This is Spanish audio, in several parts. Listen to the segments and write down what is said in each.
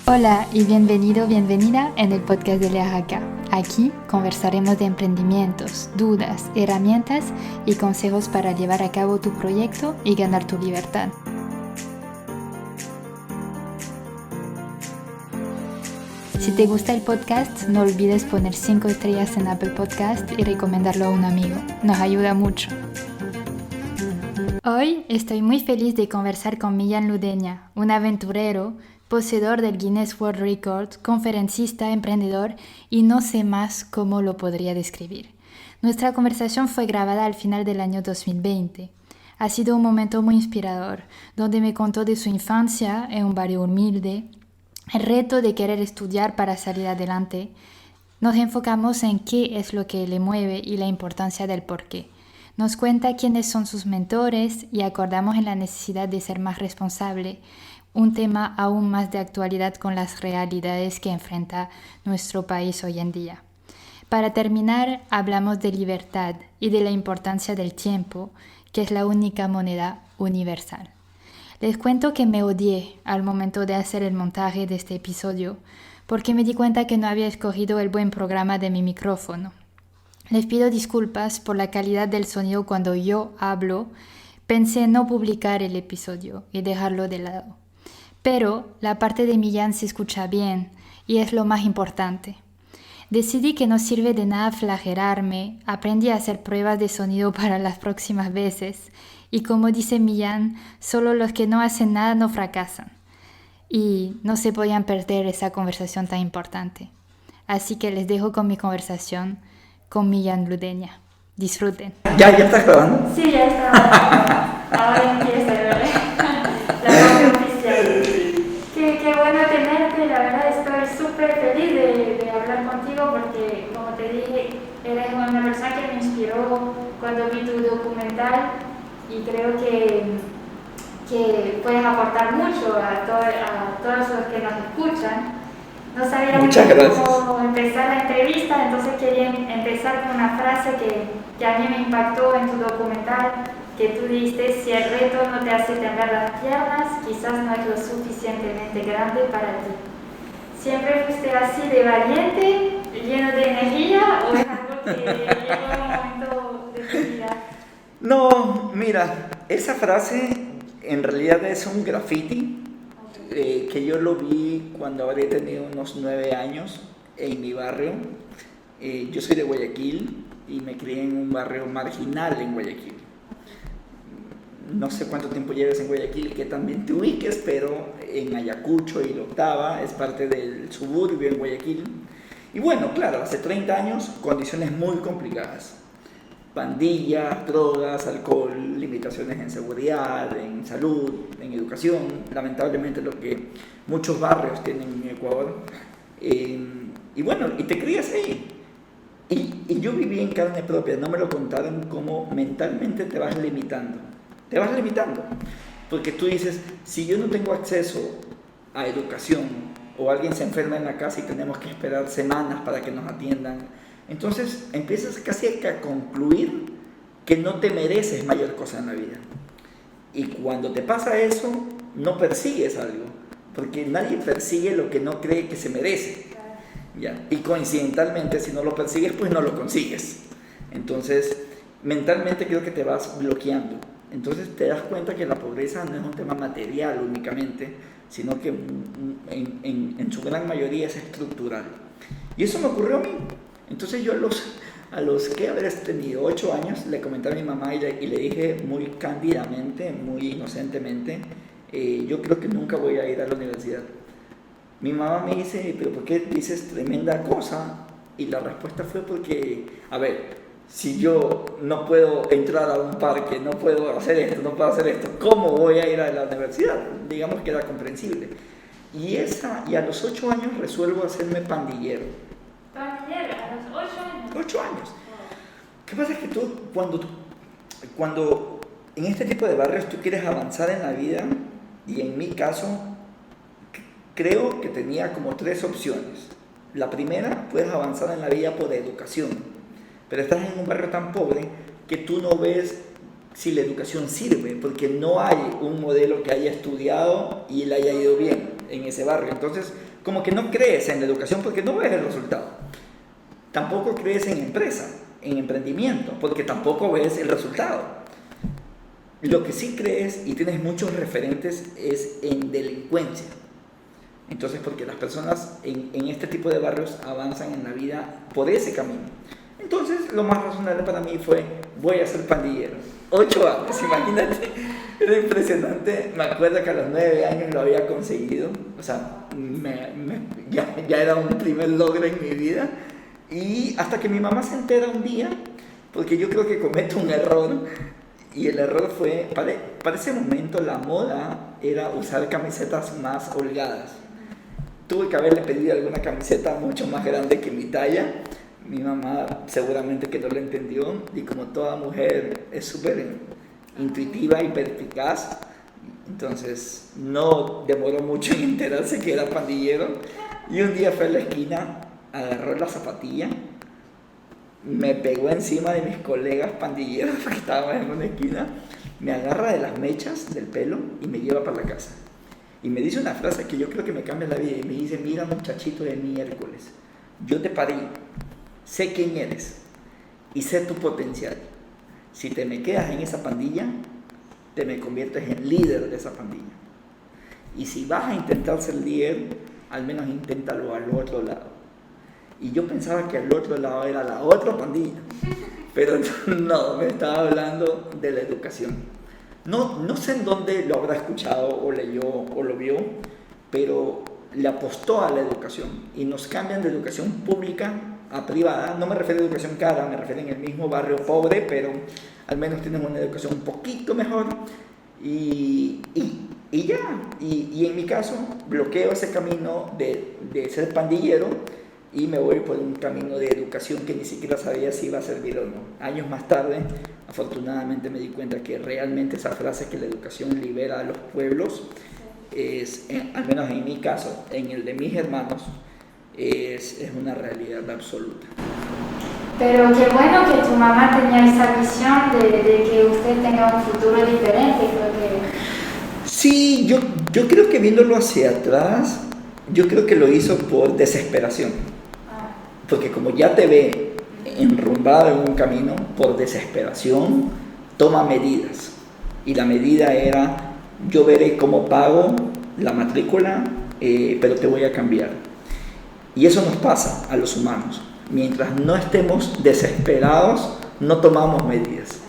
Hola y bienvenido, bienvenida en el podcast de Lea Jaca. Aquí conversaremos de emprendimientos, dudas, herramientas y consejos para llevar a cabo tu proyecto y ganar tu libertad. Si te gusta el podcast, no olvides poner 5 estrellas en Apple Podcast y recomendarlo a un amigo. Nos ayuda mucho. Hoy estoy muy feliz de conversar con Millán Ludeña, un aventurero, poseedor del Guinness World Record, conferencista, emprendedor y no sé más cómo lo podría describir. Nuestra conversación fue grabada al final del año 2020. Ha sido un momento muy inspirador, donde me contó de su infancia en un barrio humilde, el reto de querer estudiar para salir adelante. Nos enfocamos en qué es lo que le mueve y la importancia del porqué. Nos cuenta quiénes son sus mentores y acordamos en la necesidad de ser más responsable, un tema aún más de actualidad con las realidades que enfrenta nuestro país hoy en día. Para terminar, hablamos de libertad y de la importancia del tiempo, que es la única moneda universal. Les cuento que me odié al momento de hacer el montaje de este episodio, porque me di cuenta que no había escogido el buen programa de mi micrófono. Les pido disculpas por la calidad del sonido cuando yo hablo. Pensé no publicar el episodio y dejarlo de lado. Pero la parte de Millán se escucha bien y es lo más importante. Decidí que no sirve de nada flagelarme, aprendí a hacer pruebas de sonido para las próximas veces y como dice Millán, solo los que no hacen nada no fracasan. Y no se podían perder esa conversación tan importante. Así que les dejo con mi conversación con Millán Ludeña. Disfruten. ¿Ya estás grabando? Sí, ya está. Ahora empieza, ¿verdad? La parte oficial. Qué bueno tenerte, la verdad estoy súper feliz de hablar contigo porque, como te dije, eres una persona que me inspiró cuando vi tu documental y creo que puedes aportar mucho a todos los que nos escuchan. No sabía cómo empezar la entrevista, entonces quería empezar con una frase que a mí me impactó en tu documental, que tú dijiste: si el reto no te hace temblar las piernas, quizás no es lo suficientemente grande para ti. ¿Siempre fuiste así de valiente, lleno de energía, o es algo que llegó en un momento de tu vida? No, mira, esa frase en realidad es un graffiti. Que yo lo vi cuando habré tenido unos 9 años en mi barrio. Yo soy de Guayaquil y me crié en un barrio marginal en Guayaquil. No sé cuánto tiempo lleves en Guayaquil, que también te ubiques, pero en Ayacucho y La Octava es parte del suburbio en Guayaquil. Y bueno, claro, hace 30 años, condiciones muy complicadas. Pandillas, drogas, alcohol, limitaciones en seguridad, en salud, en educación, lamentablemente lo que muchos barrios tienen en Ecuador. Y bueno, y te crías ahí. Y yo viví en carne propia, no me lo contaron, cómo mentalmente te vas limitando. Te vas limitando, porque tú dices, si yo no tengo acceso a educación, o alguien se enferma en la casa y tenemos que esperar semanas para que nos atiendan, entonces empiezas casi a concluir que no te mereces mayor cosa en la vida. Y cuando te pasa eso, no persigues algo, porque nadie persigue lo que no cree que se merece. ¿Ya? Y coincidentalmente, si no lo persigues, pues no lo consigues. Entonces, mentalmente creo que te vas bloqueando. Entonces te das cuenta que la pobreza no es un tema material únicamente, sino que en su gran mayoría es estructural. Y eso me ocurrió a mí. Entonces yo a los que habrás tenido 8 años le comenté a mi mamá y le dije muy cándidamente, muy inocentemente, yo creo que nunca voy a ir a la universidad. Mi mamá me dice, ¿pero por qué dices tremenda cosa? Y la respuesta fue porque, a ver, si yo no puedo entrar a un parque, no puedo hacer esto, ¿cómo voy a ir a la universidad? Digamos que era comprensible. Y a los 8 años resuelvo hacerme pandillero. ¿Pandillero? ¿A los 8 años? 8 años. ¿Qué pasa? Es que tú, cuando en este tipo de barrios tú quieres avanzar en la vida, y en mi caso, creo que tenía como 3 opciones. La primera, puedes avanzar en la vida por educación, pero estás en un barrio tan pobre que tú no ves si la educación sirve, porque no hay un modelo que haya estudiado y le haya ido bien en ese barrio. Entonces, como que no crees en la educación porque no ves el resultado. Tampoco crees en empresa, en emprendimiento, porque tampoco ves el resultado. Lo que sí crees y tienes muchos referentes es en delincuencia. Entonces, porque las personas en este tipo de barrios avanzan en la vida por ese camino. Entonces, lo más razonable para mí fue, voy a ser pandillero. 8 años, imagínate. Era impresionante. Me acuerdo que a los 9 años lo había conseguido. O sea, ya era un primer logro en mi vida. Y hasta que mi mamá se entera un día, porque yo creo que cometo un error. Y el error fue, para ese momento la moda era usar camisetas más holgadas. Tuve que haberle pedido alguna camiseta mucho más grande que mi talla. Mi mamá seguramente que no lo entendió, y como toda mujer es súper intuitiva y perspicaz, entonces no demoró mucho en enterarse que era pandillero. Y un día fue a la esquina, agarró la zapatilla, me pegó encima de mis colegas pandilleros que estaban en una esquina, me agarra de las mechas del pelo y me lleva para la casa. Y me dice una frase que yo creo que me cambia la vida, y me dice: mira, muchachito de miércoles, yo te parí, sé quién eres y sé tu potencial. Si te me quedas en esa pandilla, te me conviertes en líder de esa pandilla. Y si vas a intentar ser líder, al menos inténtalo al otro lado. Y yo pensaba que al otro lado era la otra pandilla, pero no, me estaba hablando de la educación. No sé en dónde lo habrá escuchado o leyó o lo vio, pero le apostó a la educación, y nos cambian de educación pública a privada. No me refiero a educación cara, me refiero en el mismo barrio pobre, pero al menos tienen una educación un poquito mejor, y ya. Y en mi caso bloqueo ese camino de ser pandillero y me voy por un camino de educación que ni siquiera sabía si iba a servir o no. Años más tarde, afortunadamente, me di cuenta que realmente esa frase, que la educación libera a los pueblos, es, al menos en mi caso, en el de mis hermanos, es una realidad absoluta. Pero qué bueno que tu mamá tenía esa visión de que usted tenga un futuro diferente, creo que... Sí, yo creo que viéndolo hacia atrás, yo creo que lo hizo por desesperación. Porque como ya te ve enrumbado en un camino, por desesperación, toma medidas. Y la medida era: yo veré cómo pago la matrícula, pero te voy a cambiar. Y eso nos pasa a los humanos. Mientras no estemos desesperados, no tomamos medidas.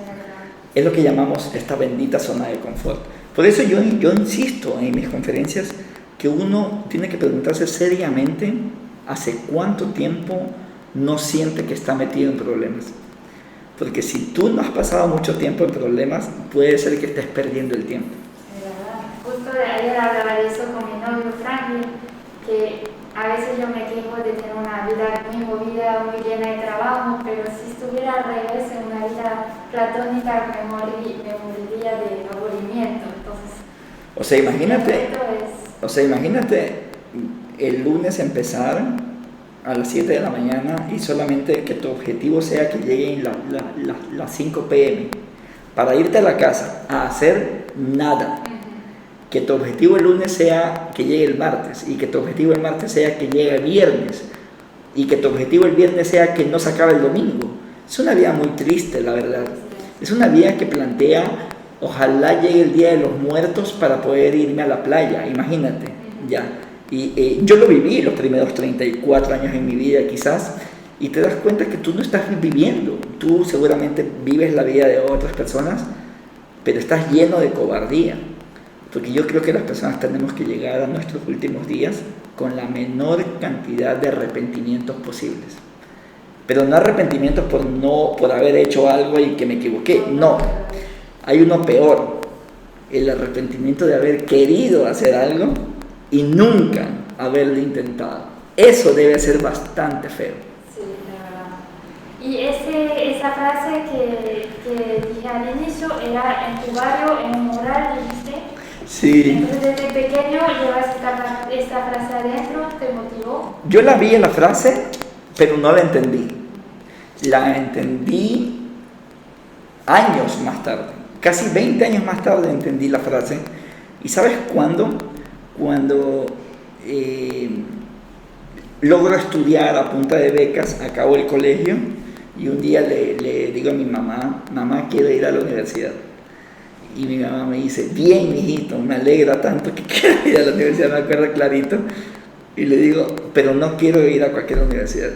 Es lo que llamamos esta bendita zona de confort. Por eso yo insisto en mis conferencias que uno tiene que preguntarse seriamente hace cuánto tiempo no siente que está metido en problemas. Porque si tú no has pasado mucho tiempo en problemas, puede ser que estés perdiendo el tiempo. Justo ayer hablaba de eso con mi novio Franklin, que a veces yo me quejo de tener una vida muy movida, muy llena de trabajo, pero si estuviera al revés, en una vida platónica, me moriría de aburrimiento. Entonces, o sea, imagínate el lunes empezar a las 7 de la mañana y solamente que tu objetivo sea que lleguen las 5 p.m. para irte a la casa a hacer nada. Que tu objetivo el lunes sea que llegue el martes, y que tu objetivo el martes sea que llegue el viernes, y que tu objetivo el viernes sea que no se acabe el domingo. Es una vida muy triste, la verdad. Es una vida que plantea: ojalá llegue el Día de los Muertos para poder irme a la playa, imagínate, ya. Y yo lo viví los primeros 34 años en mi vida quizás, y te das cuenta que tú no estás viviendo. Tú seguramente vives la vida de otras personas, pero estás lleno de cobardía. Porque yo creo que las personas tenemos que llegar a nuestros últimos días con la menor cantidad de arrepentimientos posibles. Pero no arrepentimientos por haber hecho algo y que me equivoqué. No, hay uno peor: el arrepentimiento de haber querido hacer algo y nunca haberlo intentado. Eso debe ser bastante feo. Sí, la verdad. Y esa frase que dije al inicio era en tu barrio, en un mural, dijiste. Sí. Entonces, desde pequeño llevas esta frase adentro, ¿te motivó? Yo la vi en la frase, pero no la entendí. La entendí años más tarde, casi 20 años más tarde entendí la frase. ¿Y sabes cuándo? Cuando logro estudiar a punta de becas, acabo el colegio y un día le digo a mi mamá, mamá, quiero ir a la universidad. Y mi mamá me dice, bien, mijito, me alegra tanto que quieras ir a la universidad, me acuerdo clarito. Y le digo, pero no quiero ir a cualquier universidad,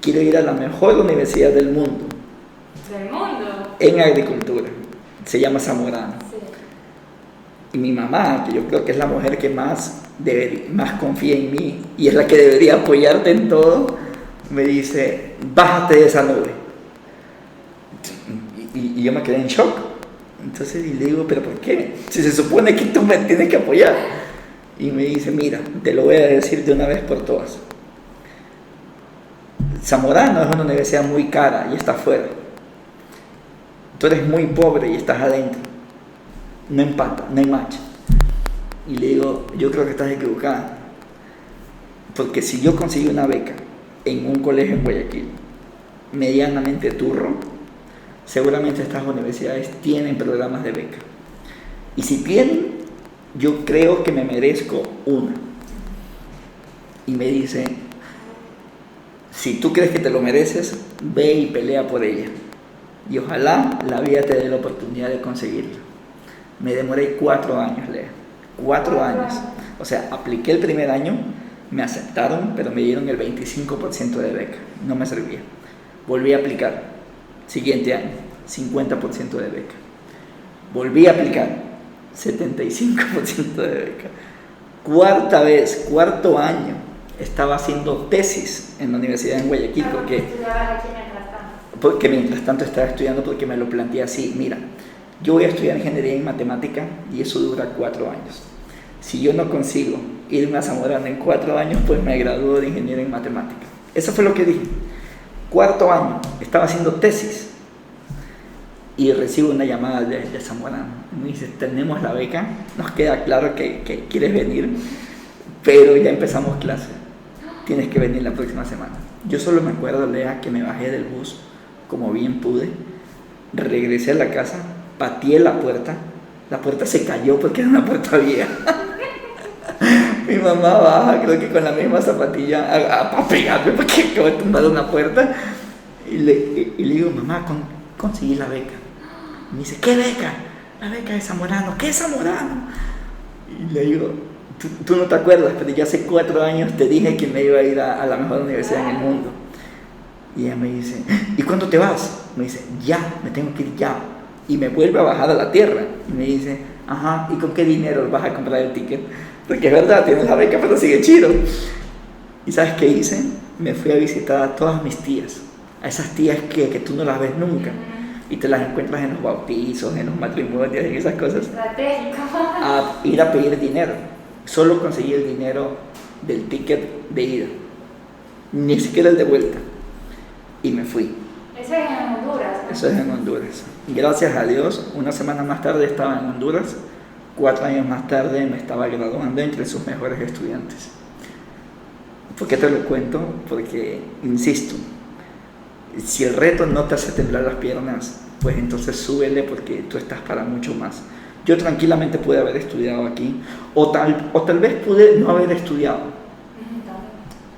quiero ir a la mejor universidad del mundo. ¿Del mundo? En agricultura, se llama Zamorano. Sí. Y mi mamá, que yo creo que es la mujer que más confía en mí y es la que debería apoyarte en todo, me dice, bájate de esa nube. Y yo me quedé en shock. Entonces y le digo, ¿pero por qué? Si se supone que tú me tienes que apoyar. Y me dice, mira, te lo voy a decir de una vez por todas. Zamorano es una universidad muy cara y está afuera. Tú eres muy pobre y estás adentro. No empata, no hay match. Y le digo, yo creo que estás equivocada. Porque si yo conseguí una beca en un colegio en Guayaquil, medianamente turro, seguramente estas universidades tienen programas de beca. Y si tienen, yo creo que me merezco una. Y me dice, si tú crees que te lo mereces, ve y pelea por ella. Y ojalá la vida te dé la oportunidad de conseguirlo. Me demoré 4 años, Lea. 4 años. O sea, apliqué el primer año, me aceptaron, pero me dieron el 25% de beca. No me servía. Volví a aplicar. Siguiente año, 50% de beca. Volví a aplicar. 75% de beca. Cuarta vez, cuarto año, estaba haciendo tesis en la universidad en Guayaquil porque mientras tanto estaba estudiando, porque me lo planteé así, mira, yo voy a estudiar ingeniería en matemática y eso dura 4 años. Si yo no consigo irme a Zamorano en 4 años, pues me gradúo de ingeniero en matemática. Eso fue lo que dije. Cuarto año, estaba haciendo tesis y recibo una llamada de Zamorano. Me dice, tenemos la beca, nos queda claro que quieres venir, pero ya empezamos clase. Tienes que venir la próxima semana. Yo solo me acuerdo, Lea, que me bajé del bus como bien pude, regresé a la casa, pateé la puerta se cayó porque era una puerta vieja. Mi mamá baja, creo que con la misma zapatilla, a pegarme porque acabo de tumbar una puerta. Y le digo, mamá, conseguí la beca. Y me dice, ¿qué beca? La beca de Zamorano. ¿Qué es Zamorano? Y le digo, tú no te acuerdas, pero ya hace 4 años te dije que me iba a ir a la mejor universidad en el mundo. Y ella me dice, ¿y cuándo te vas? Me dice, ya, me tengo que ir ya. Y me vuelve a bajar a la tierra. Y me dice, ajá, ¿y con qué dinero vas a comprar el ticket? Porque es verdad, tienes la beca, pero sigue chido. ¿Y sabes qué hice? Me fui a visitar a todas mis tías. A esas tías que tú no las ves nunca. Y te las encuentras en los bautizos, en los matrimonios, en esas cosas. Estratégico. A ir a pedir dinero. Solo conseguí el dinero del ticket de ida. Ni siquiera el de vuelta. Y me fui. Eso es en Honduras, ¿no? Eso es en Honduras. Gracias a Dios, una semana más tarde estaba en Honduras. 4 años más tarde me estaba graduando entre sus mejores estudiantes. ¿Por qué te lo cuento? Porque, insisto, si el reto no te hace temblar las piernas, pues entonces súbele porque tú estás para mucho más. Yo tranquilamente pude haber estudiado aquí, o tal vez pude no haber estudiado.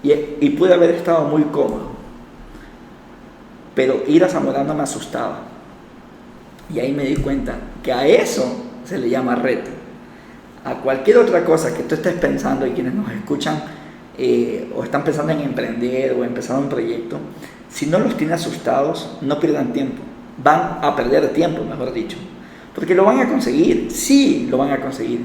Y pude haber estado muy cómodo. Pero ir a Zamorano me asustaba. Y ahí me di cuenta que a eso se le llama reto. A cualquier otra cosa que tú estés pensando y quienes nos escuchan o están pensando en emprender o empezar un proyecto, si no los tiene asustados, no pierdan tiempo. Van a perder tiempo, mejor dicho. Porque lo van a conseguir, sí lo van a conseguir,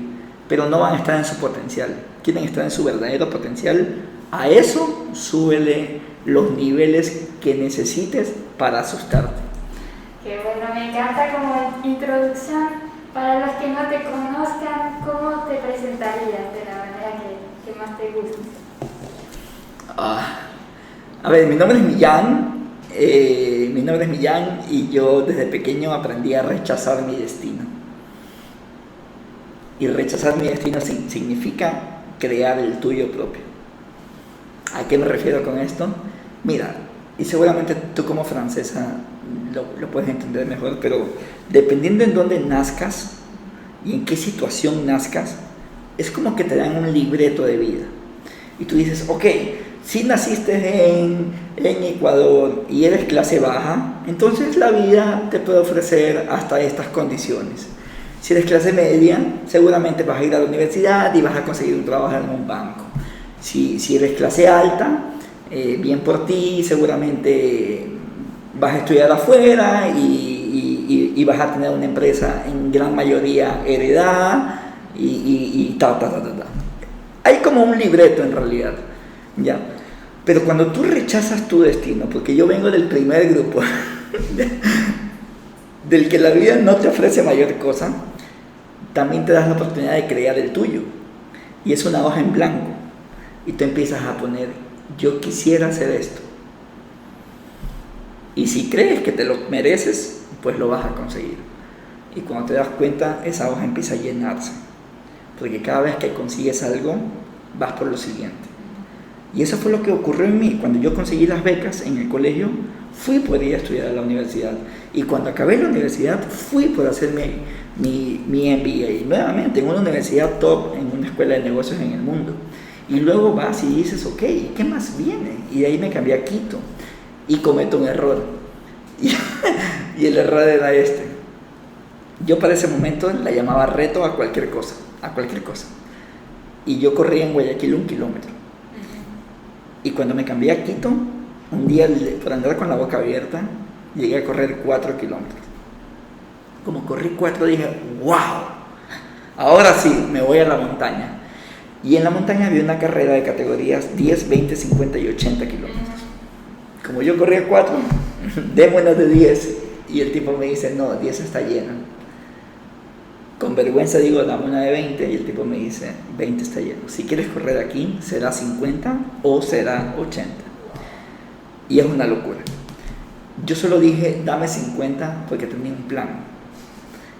pero no van a estar en su potencial. Quieren estar en su verdadero potencial. A eso súbele los niveles que necesites para asustarte. Qué bueno, me encanta como introducción. Para los que no te conozcan, ¿cómo te presentarías de la manera que más te guste? A ver, mi nombre es Millán. Y yo desde pequeño aprendí a rechazar mi destino. Y rechazar mi destino significa crear el tuyo propio. ¿A qué me refiero con esto? Mira, y seguramente tú como francesa lo puedes entender mejor, pero dependiendo en dónde nazcas y en qué situación nazcas, es como que te dan un libreto de vida. Y tú dices, ok, Si naciste en Ecuador y eres clase baja, entonces la vida te puede ofrecer hasta estas condiciones. Si eres clase media, seguramente vas a ir a la universidad y vas a conseguir un trabajo en un banco. Si eres clase alta, bien por ti, seguramente vas a estudiar afuera y vas a tener una empresa en gran mayoría heredada y ta. Hay como un libreto en realidad, ¿ya? Pero cuando tú rechazas tu destino, porque yo vengo del primer grupo, del que la vida no te ofrece mayor cosa, también te das la oportunidad de crear el tuyo. Y es una hoja en blanco. Y tú empiezas a poner, yo quisiera hacer esto. Y si crees que te lo mereces, pues lo vas a conseguir. Y cuando te das cuenta, esa hoja empieza a llenarse. Porque cada vez que consigues algo, vas por lo siguiente. Y eso fue lo que ocurrió en mí. Cuando yo conseguí las becas en el colegio, fui por ir a estudiar a la universidad. Y cuando acabé la universidad, fui por hacer mi MBA. Nuevamente, en una universidad top, en una escuela de negocios en el mundo. Y luego vas y dices, ok, ¿qué más viene? Y de ahí me cambié a Quito. Y cometo un error. Y el error era este. Yo para ese momento la llamaba reto a cualquier cosa. Y yo corría en Guayaquil 1 kilómetro. Y cuando me cambié a Quito, un día por andar con la boca abierta, llegué a correr 4 kilómetros. Como corrí 4 dije, wow, ahora sí, me voy a la montaña. Y en la montaña había una carrera de categorías 10, 20, 50 y 80 kilómetros. Como yo corría 4, démonos de 10. Y el tipo me dice, no, 10 está llena. Con vergüenza digo, dame una de 20. Y el tipo me dice, 20 está lleno. Si quieres correr aquí, será 50 o será 80. Y es una locura. Yo solo dije, dame 50 porque tenía un plan.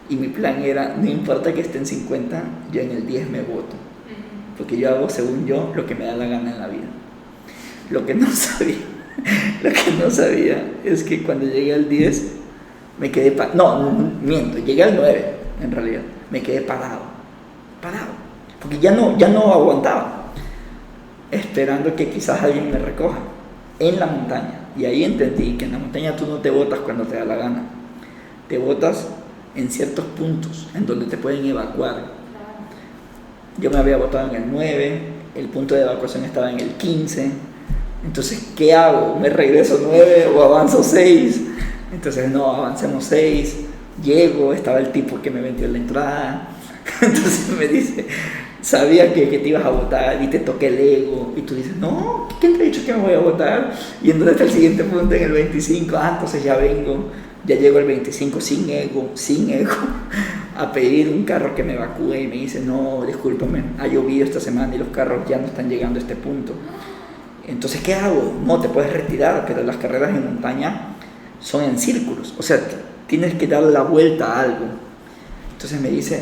Y mi plan era, no importa que esté en 50, yo en el 10 me voto. Porque yo hago, según yo, lo que me da la gana en la vida. Lo que no sabía es que cuando llegué al 10, me quedé miento, llegué al 9, en realidad. Me quedé parado. Porque ya no aguantaba. Esperando que quizás alguien me recoja en la montaña. Y ahí entendí que en la montaña tú no te botas cuando te da la gana. Te botas en ciertos puntos en donde te pueden evacuar. Yo me había botado en el 9, el punto de evacuación estaba en el 15. Entonces, ¿qué hago? ¿Me regreso 9 o avanzo 6? Entonces, no, avancemos 6. Llego, estaba el tipo que me vendió la entrada. Entonces me dice, sabía que te ibas a botar y te toqué el ego. Y tú dices, no, ¿quién te ha dicho que me voy a botar? Y entonces está el siguiente punto en el 25. Entonces ya vengo, ya llego al 25 sin ego, a pedir un carro que me evacúe. Y me dice, no, discúlpame, ha llovido esta semana y los carros ya no están llegando a este punto. Entonces, ¿qué hago? No, te puedes retirar, pero las carreras en montaña son en círculos. O sea, tienes que dar la vuelta a algo. Entonces me dice,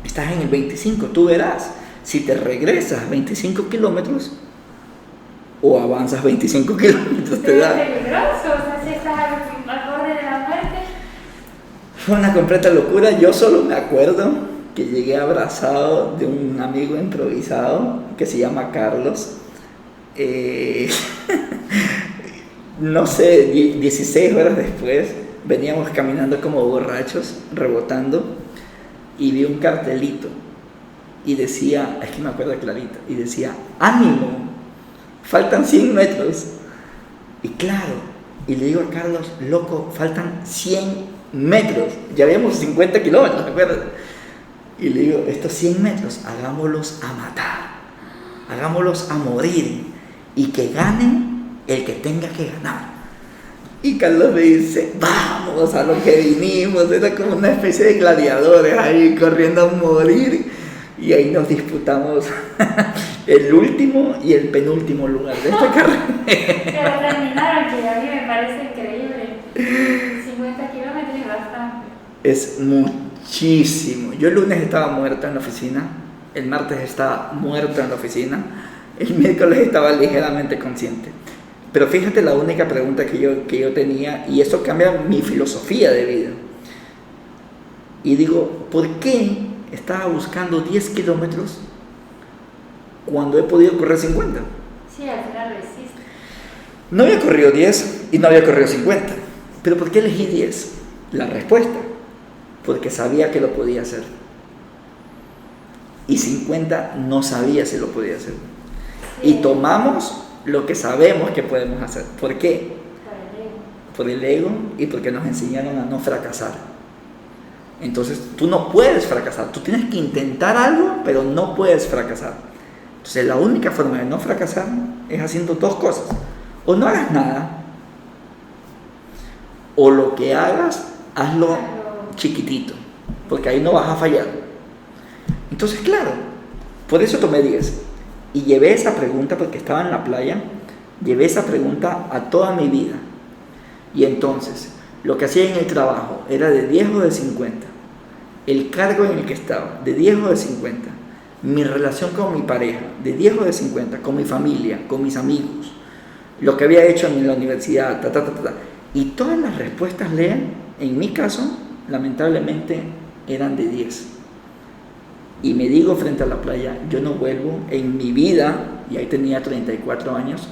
estás en el 25, tú verás si te regresas 25 kilómetros o avanzas 25 kilómetros. Te da. Es peligroso, o sea, si estás al borde de la muerte. Fue una completa locura. Yo solo me acuerdo que llegué abrazado de un amigo improvisado que se llama Carlos. No sé, 16 horas después veníamos caminando como borrachos, rebotando, y vi un cartelito y decía, es que me acuerdo clarito, y decía, ánimo, faltan 100 metros. Y claro, y le digo a Carlos, loco, faltan 100 metros, ya habíamos 50 kilómetros, ¿te acuerdas? Y le digo, estos 100 metros, hagámoslos a matar, hagámoslos a morir, y que gane el que tenga que ganar. Y Carlos me dice, vamos a lo que vinimos. Era como una especie de gladiadores ahí corriendo a morir. Y ahí nos disputamos el último y el penúltimo lugar de esta carrera. Pero terminaron, que a mí me parece increíble. 50 kilómetros es bastante. Es muchísimo. Yo el lunes estaba muerto en la oficina. El martes estaba muerto en la oficina. El miércoles estaba ligeramente consciente. Pero fíjate la única pregunta que yo tenía, y eso cambia mi filosofía de vida. Y digo, ¿por qué estaba buscando 10 kilómetros cuando he podido correr 50? Sí, al final lo hiciste. No había corrido 10 y no había corrido 50. ¿Pero por qué elegí 10? La respuesta, porque sabía que lo podía hacer. Y 50 no sabía si lo podía hacer. Sí. Y tomamos lo que sabemos que podemos hacer. ¿Por qué? Por el ego y porque nos enseñaron a no fracasar. Entonces tú no puedes fracasar, tú tienes que intentar algo, pero no puedes fracasar. Entonces la única forma de no fracasar es haciendo dos cosas: o no hagas nada, o lo que hagas, hazlo chiquitito, porque ahí no vas a fallar. Entonces, claro, por eso tomé 10 y llevé esa pregunta, porque estaba en la playa, llevé esa pregunta a toda mi vida. Y entonces, lo que hacía en el trabajo era de 10 o de 50, el cargo en el que estaba, de 10 o de 50, mi relación con mi pareja, de 10 o de 50, con mi familia, con mis amigos, lo que había hecho en la universidad, y todas las respuestas, Lea, en mi caso, lamentablemente, eran de 10. Y me digo frente a la playa, yo no vuelvo en mi vida, y ahí tenía 34 años,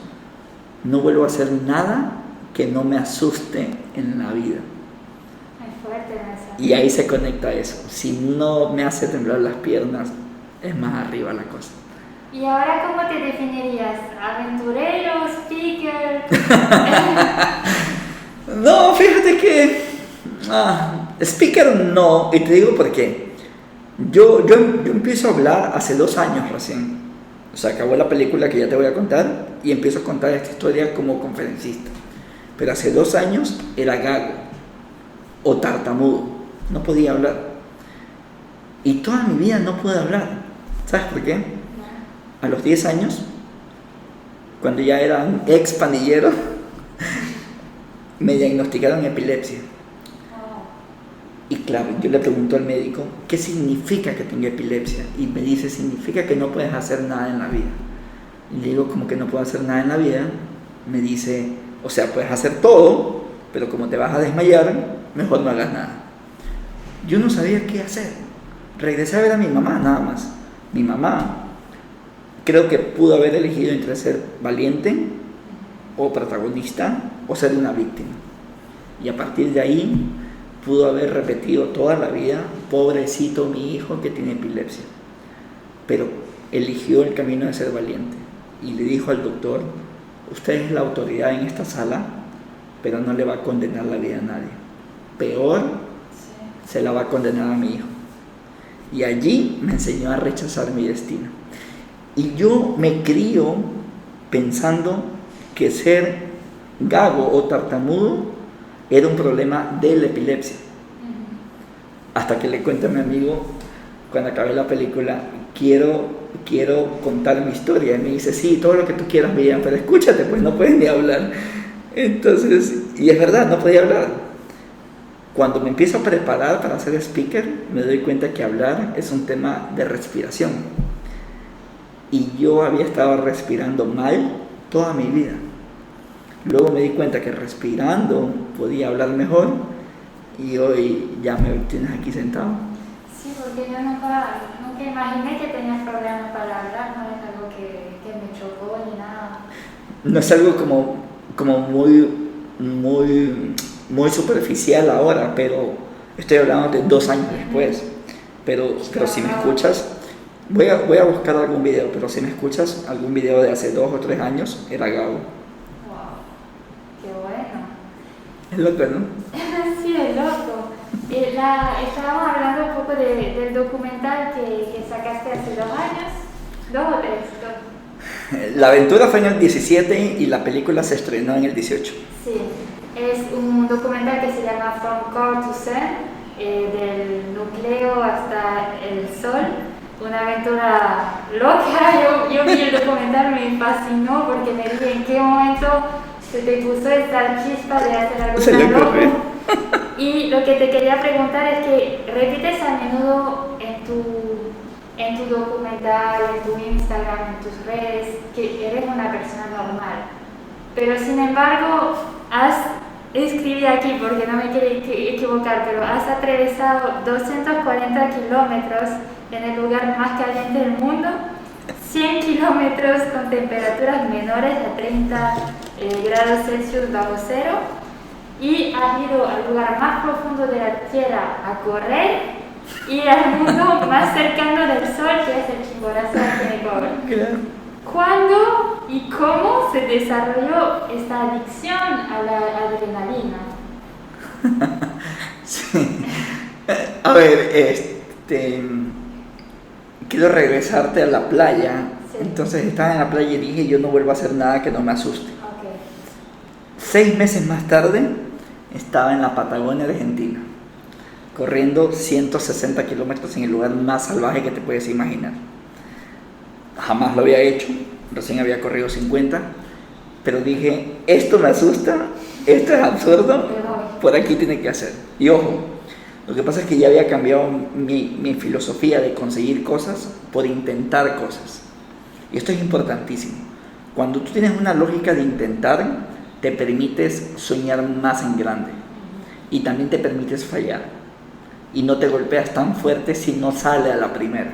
no vuelvo a hacer nada que no me asuste en la vida. Es fuerte esa. Y ahí se conecta eso. Si no me hace temblar las piernas, es más arriba la cosa. ¿Y ahora cómo te definirías? ¿Aventurero, speaker? No, fíjate que speaker no, y te digo por qué. Yo empiezo a hablar hace 2 años recién. O sea, acabó la película que ya te voy a contar y empiezo a contar esta historia como conferencista. Pero hace 2 años era gago o tartamudo, no podía hablar. Y toda mi vida no pude hablar. ¿Sabes por qué? A los 10 años, cuando ya era un ex pandillero, me diagnosticaron epilepsia. Y claro, yo le pregunto al médico, ¿qué significa que tengo epilepsia? Y me dice, significa que no puedes hacer nada en la vida. Y le digo, ¿cómo que no puedo hacer nada en la vida? Me dice, o sea, puedes hacer todo, pero como te vas a desmayar, mejor no hagas nada. Yo no sabía qué hacer. Regresé a ver a mi mamá, nada más. Mi mamá, creo que pudo haber elegido entre ser valiente o protagonista o ser una víctima. Y a partir de ahí pudo haber repetido toda la vida, pobrecito mi hijo que tiene epilepsia. Pero eligió el camino de ser valiente y le dijo al doctor, usted es la autoridad en esta sala, pero no le va a condenar la vida a nadie. Peor, se la va a condenar a mi hijo. Y allí me enseñó a rechazar mi destino. Y yo me crío pensando que ser gago o tartamudo era un problema de la epilepsia. Hasta que le cuento a mi amigo, cuando acabé la película, quiero contar mi historia. Y me dice, sí, todo lo que tú quieras, Miriam, pero escúchate, pues no puedes ni hablar. Entonces, y es verdad, no podía hablar. Cuando me empiezo a preparar para ser speaker, me doy cuenta que hablar es un tema de respiración. Y yo había estado respirando mal toda mi vida. Luego me di cuenta que respirando podía hablar mejor y hoy ya me tienes aquí sentado. Sí, porque yo nunca imaginé que tenías problemas para hablar, no es algo que me chocó ni nada. No es algo como muy superficial ahora, pero estoy hablando de 2 años después. Pero si me escuchas, voy a buscar algún video, pero si me escuchas algún video de hace 2 o 3 años, era Gabo. Es loco, ¿no? Sí, es loco. Estábamos hablando un poco del documental que sacaste hace 2 años, 2 o 3. La aventura fue en el 17 y la película se estrenó en el 18. Sí, es un documental que se llama From Core to Zen, del nucleo hasta el sol. Una aventura loca. Yo vi el documental, me fascinó porque me dije en qué momento se te puso esta chispa de hacer algo tan loco. Y lo que te quería preguntar es que repites a menudo en tu documental, en tu Instagram, en tus redes, que eres una persona normal. Pero sin embargo, escribí aquí porque no me quiero equivocar, pero has atravesado 240 kilómetros en el lugar más caliente del mundo 100 kilómetros con temperaturas menores a 30 grados Celsius bajo cero, y has ido al lugar más profundo de la Tierra a correr y al mundo más cercano del Sol, que es el Chimborazo aquí en Ecuador. ¿Cuándo y cómo se desarrolló esta adicción a la adrenalina? Sí. A ver, quiero regresarte a la playa. Sí. Entonces estaba en la playa y dije, yo no vuelvo a hacer nada que no me asuste. Okay. 6 meses más tarde estaba en la Patagonia, Argentina, corriendo 160 kilómetros en el lugar más salvaje que te puedes imaginar. Jamás lo había hecho, recién había corrido 50, pero dije, esto me asusta, esto es absurdo, por aquí tiene que hacer. Y ojo, lo que pasa es que ya había cambiado mi filosofía de conseguir cosas por intentar cosas. Y esto es importantísimo. Cuando tú tienes una lógica de intentar, te permites soñar más en grande. Y también te permites fallar. Y no te golpeas tan fuerte si no sale a la primera.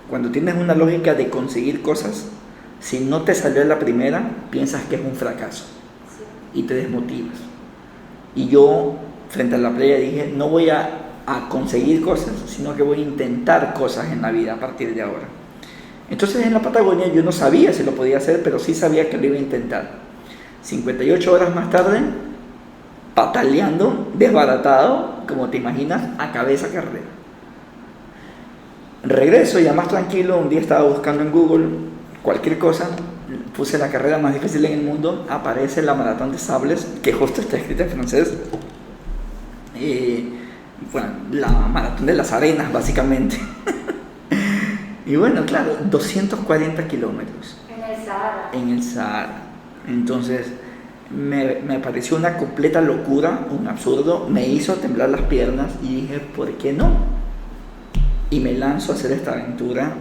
Cuando tienes una lógica de conseguir cosas, si no te salió a la primera, piensas que es un fracaso. Y te desmotivas. Y yo, frente a la playa, dije, no voy a conseguir cosas, sino que voy a intentar cosas en la vida a partir de ahora. Entonces en la Patagonia yo no sabía si lo podía hacer, pero sí sabía que lo iba a intentar. 58 horas más tarde, pataleando, desbaratado, como te imaginas, acabé esa carrera. Regreso ya más tranquilo, un día estaba buscando en Google cualquier cosa, puse la carrera más difícil en el mundo, aparece la Maratón de Sables, que justo está escrita en francés, bueno, la Maratón de las Arenas básicamente. Y bueno, claro, 240 kilómetros. En el Sahara. Entonces me pareció una completa locura, un absurdo, me hizo temblar las piernas y dije, ¿por qué no? Y me lanzo a hacer esta aventura.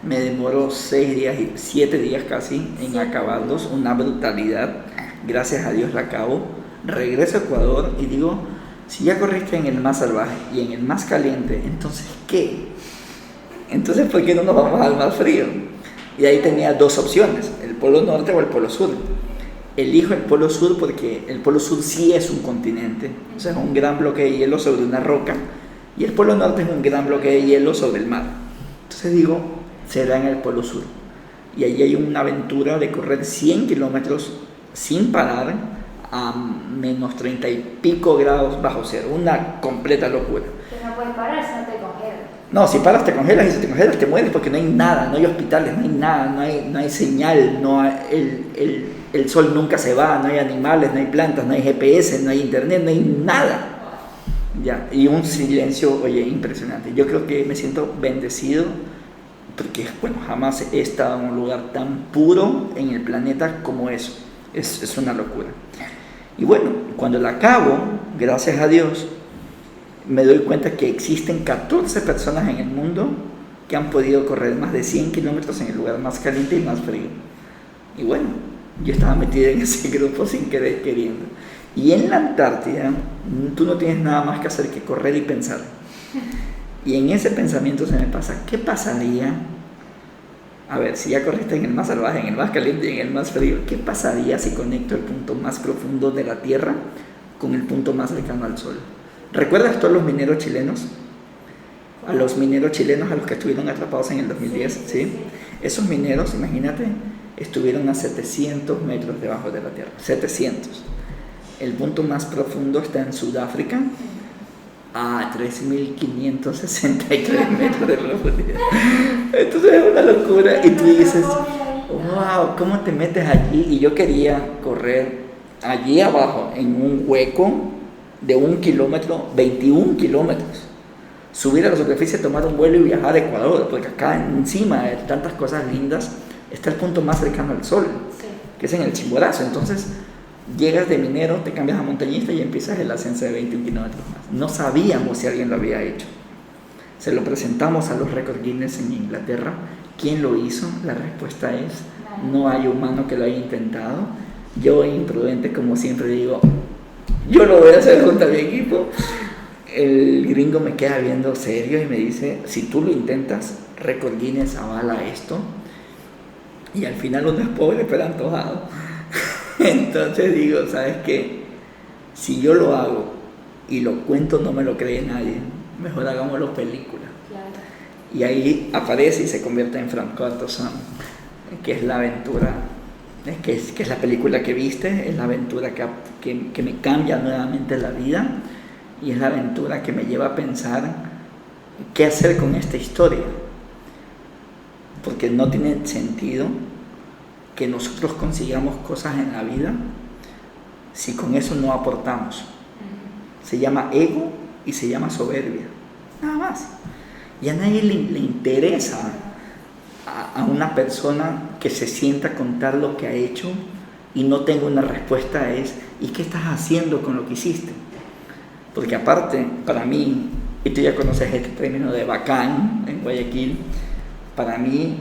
Me demoró 6 días, 7 días casi en acabarlos, una brutalidad. Gracias a Dios la acabo. Regreso a Ecuador y digo, si ya corriste en el más salvaje y en el más caliente, entonces ¿qué? Entonces, ¿por qué no nos vamos al más frío? Y ahí tenía 2 opciones, el Polo Norte o el Polo Sur. Elijo el Polo Sur porque el Polo Sur sí es un continente, o sea, es un gran bloque de hielo sobre una roca, y el Polo Norte es un gran bloque de hielo sobre el mar. Entonces digo, será en el Polo Sur. Y ahí hay una aventura de correr 100 kilómetros sin parar a menos 30 y pico grados bajo cero, una completa locura. Que no puedes parar si no te congelas. No, si paras te congelas, y si te congelas te mueres porque no hay nada, no hay hospitales, no hay nada, no hay señal, no hay, el sol nunca se va, no hay animales, no hay plantas, no hay GPS, no hay internet, no hay nada. Ya, y un silencio, oye, impresionante. Yo creo que me siento bendecido porque, bueno, jamás he estado en un lugar tan puro en el planeta como eso. Es una locura. Y bueno, cuando la acabo, gracias a Dios, me doy cuenta que existen 14 personas en el mundo que han podido correr más de 100 kilómetros en el lugar más caliente y más frío. Y bueno, yo estaba metido en ese grupo sin querer queriendo. Y en la Antártida, tú no tienes nada más que hacer que correr y pensar. Y en ese pensamiento se me pasa, ¿qué pasaría? A ver, si ya corriste en el más salvaje, en el más caliente y en el más frío, ¿qué pasaría si conecto el punto más profundo de la Tierra con el punto más cercano al Sol? ¿Recuerdas todos los mineros chilenos? A los mineros chilenos a los que estuvieron atrapados en el 2010, ¿sí? Esos mineros, imagínate, estuvieron a 700 metros debajo de la Tierra, 700. El punto más profundo está en Sudáfrica, a 3.563 metros de profundidad. Entonces es una locura. Y tú dices, wow, ¿cómo te metes allí? Y yo quería correr allí abajo, en un hueco de 1 kilómetro, 21 kilómetros. Subir a la superficie, tomar un vuelo y viajar a Ecuador, porque acá encima de tantas cosas lindas está el punto más cercano al sol, sí, que es en el Chimborazo. Entonces llegas de minero, te cambias a montañista y empiezas el ascenso de 21 kilómetros más. No sabíamos si alguien lo había hecho. Se lo presentamos a los récord Guinness en Inglaterra. ¿Quién lo hizo? La respuesta es, no hay humano que lo haya intentado. Yo, imprudente como siempre, digo, yo lo voy a hacer junto a mi equipo. El gringo me queda viendo serio y me dice, si tú lo intentas, récord Guinness avala esto. y al final uno es pobre pero antojado. Entonces digo, ¿sabes qué? Si yo lo hago y lo cuento no me lo cree nadie, mejor hagámoslo película. Claro. Y ahí aparece y se convierte en Frankenstein, que es la aventura, que es la película que viste, es la aventura que me cambia nuevamente la vida, y es la aventura que me lleva a pensar qué hacer con esta historia, porque no tiene sentido que nosotros consigamos cosas en la vida si con eso no aportamos. Se llama ego y se llama soberbia, nada más. Y a nadie le interesa a una persona que se sienta a contar lo que ha hecho y no tenga una respuesta. ¿Y qué estás haciendo con lo que hiciste? Porque aparte, para mí, y tú ya conoces este término de bacán en Guayaquil, para mí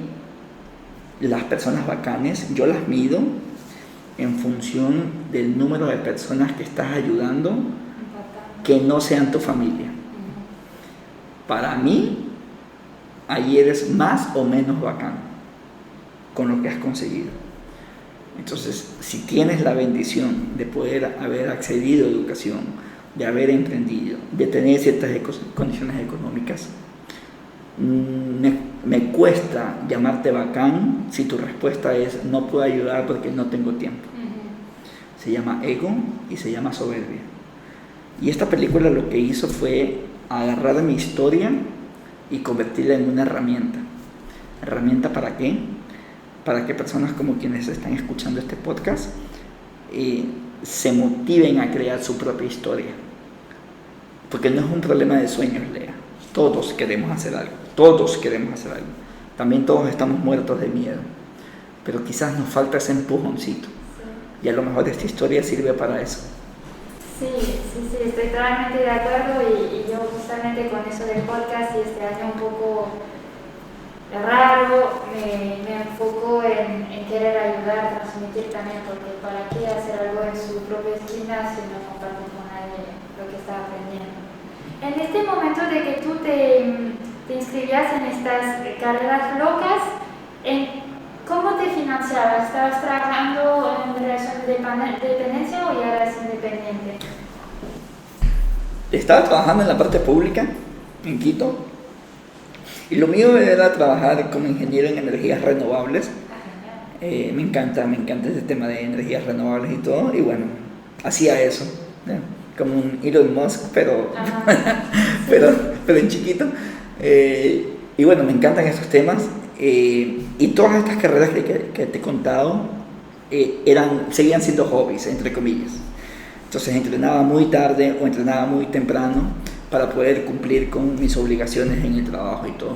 las personas bacanes yo las mido en función del número de personas que estás ayudando que no sean tu familia. Para mí, ahí eres más o menos bacán con lo que has conseguido. Entonces, si tienes la bendición de poder haber accedido a educación, de haber emprendido, de tener ciertas condiciones económicas, me cuesta llamarte bacán si tu respuesta es no puedo ayudar porque no tengo tiempo. Se llama ego y se llama soberbia. Y esta película lo que hizo fue agarrar mi historia y convertirla en una herramienta. ¿Herramienta para qué? Para que personas como quienes están escuchando este podcast se motiven a crear su propia historia. Porque no es un problema de sueños, Lea. Todos queremos hacer algo. Todos queremos hacer algo. También todos estamos muertos de miedo. Pero quizás nos falta ese empujoncito. Sí. Y a lo mejor esta historia sirve para eso. Sí, estoy totalmente de acuerdo y yo justamente con eso del podcast y este año un poco raro, me enfoco en querer ayudar, transmitir también, porque para qué hacer algo en su propia esquina si no comparte con nadie lo que está aprendiendo. En este momento de que tú te inscribías en estas carreras locas, ¿cómo te financiabas? ¿Estabas trabajando en relación de dependencia o ya eras independiente? Estaba trabajando en la parte pública, en Quito, y lo mío era trabajar como ingeniero en energías renovables. Me encanta ese tema de energías renovables y todo, y bueno, hacía eso, ¿no? Como un Elon Musk, pero en chiquito. Y bueno, me encantan esos temas. Y todas estas carreras que te he contado seguían siendo hobbies, entre comillas. Entonces entrenaba muy tarde o entrenaba muy temprano para poder cumplir con mis obligaciones en el trabajo y todo.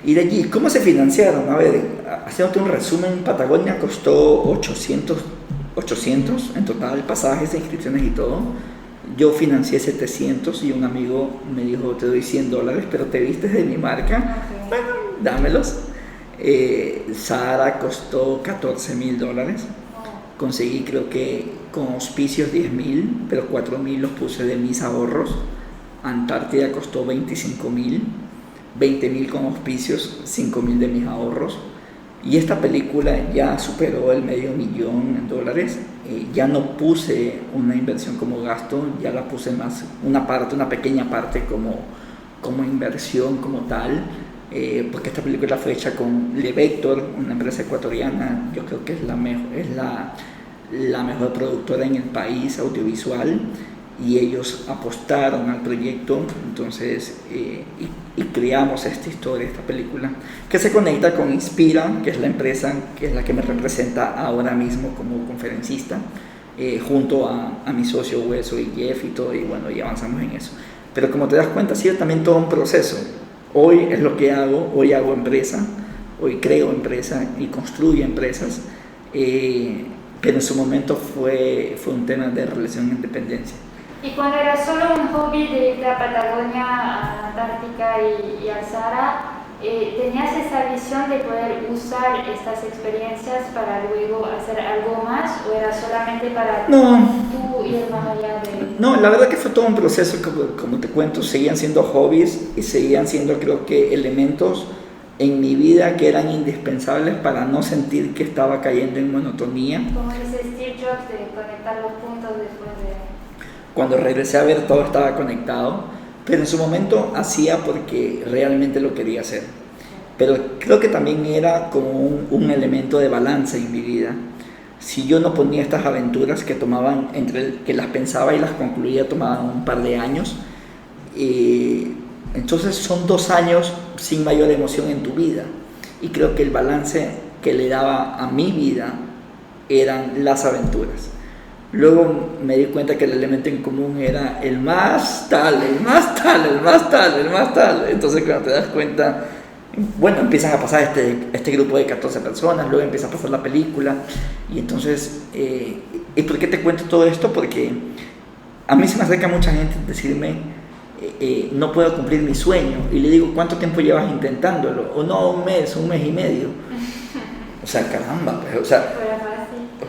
Y de allí, ¿cómo se financiaron? A ver, haciéndote un resumen, Patagonia costó 800 en total, pasajes, inscripciones y todo. Yo financié 700 y un amigo me dijo, te doy $100, pero te vistes de mi marca. Okay. Bueno, dámelos. Sahara costó $14,000. Conseguí, creo que con auspicios 10,000, pero 4,000 los puse de mis ahorros. Antártida costó 25,000, 20,000 con auspicios, 5,000 de mis ahorros. Y esta película ya superó el $500,000. Ya no puse una inversión como gasto, ya la puse más una pequeña parte como inversión como tal, porque esta película fue hecha con Le Vector, una empresa ecuatoriana. Yo creo que es la mejor productora en el país audiovisual, y ellos apostaron al proyecto. Entonces y creamos esta historia, esta película que se conecta con Inspira, que es la empresa que es la que me representa ahora mismo como conferencista, junto a mi socio Hueso y Jeff y todo, y bueno, y avanzamos en eso. Pero como te das cuenta, ha sido también todo un proceso. Hoy es lo que hago, hoy hago empresa, hoy creo empresa y construyo empresas, pero en su momento fue un tema de relación de independencia. Y cuando era solo un hobby de ir a Patagonia, a la Antártica y al Sahara, ¿tenías esa visión de poder usar estas experiencias para luego hacer algo más, o era solamente para tú ir más allá de...? No, la verdad que fue todo un proceso, como te cuento, seguían siendo hobbies y seguían siendo, creo que, elementos en mi vida que eran indispensables para no sentir que estaba cayendo en monotonía. Como dice Steve Jobs, de conectar los puntos después de... Cuando regresé a ver, todo estaba conectado, pero en su momento hacía porque realmente lo quería hacer. Pero creo que también era como un elemento de balance en mi vida. Si yo no ponía estas aventuras que tomaban, entre que las pensaba y las concluía, tomaban un par de años, entonces son 2 años sin mayor emoción en tu vida. Y creo que el balance que le daba a mi vida eran las aventuras. Luego me di cuenta que el elemento en común era el más tal. Entonces cuando te das cuenta, bueno, empiezan a pasar este grupo de 14 personas, luego empieza a pasar la película. Y entonces, ¿y por qué te cuento todo esto? Porque a mí se me acerca mucha gente a decirme, no puedo cumplir mi sueño. Y le digo, ¿cuánto tiempo llevas intentándolo? O no, un mes y medio. O sea, caramba, pues, o sea,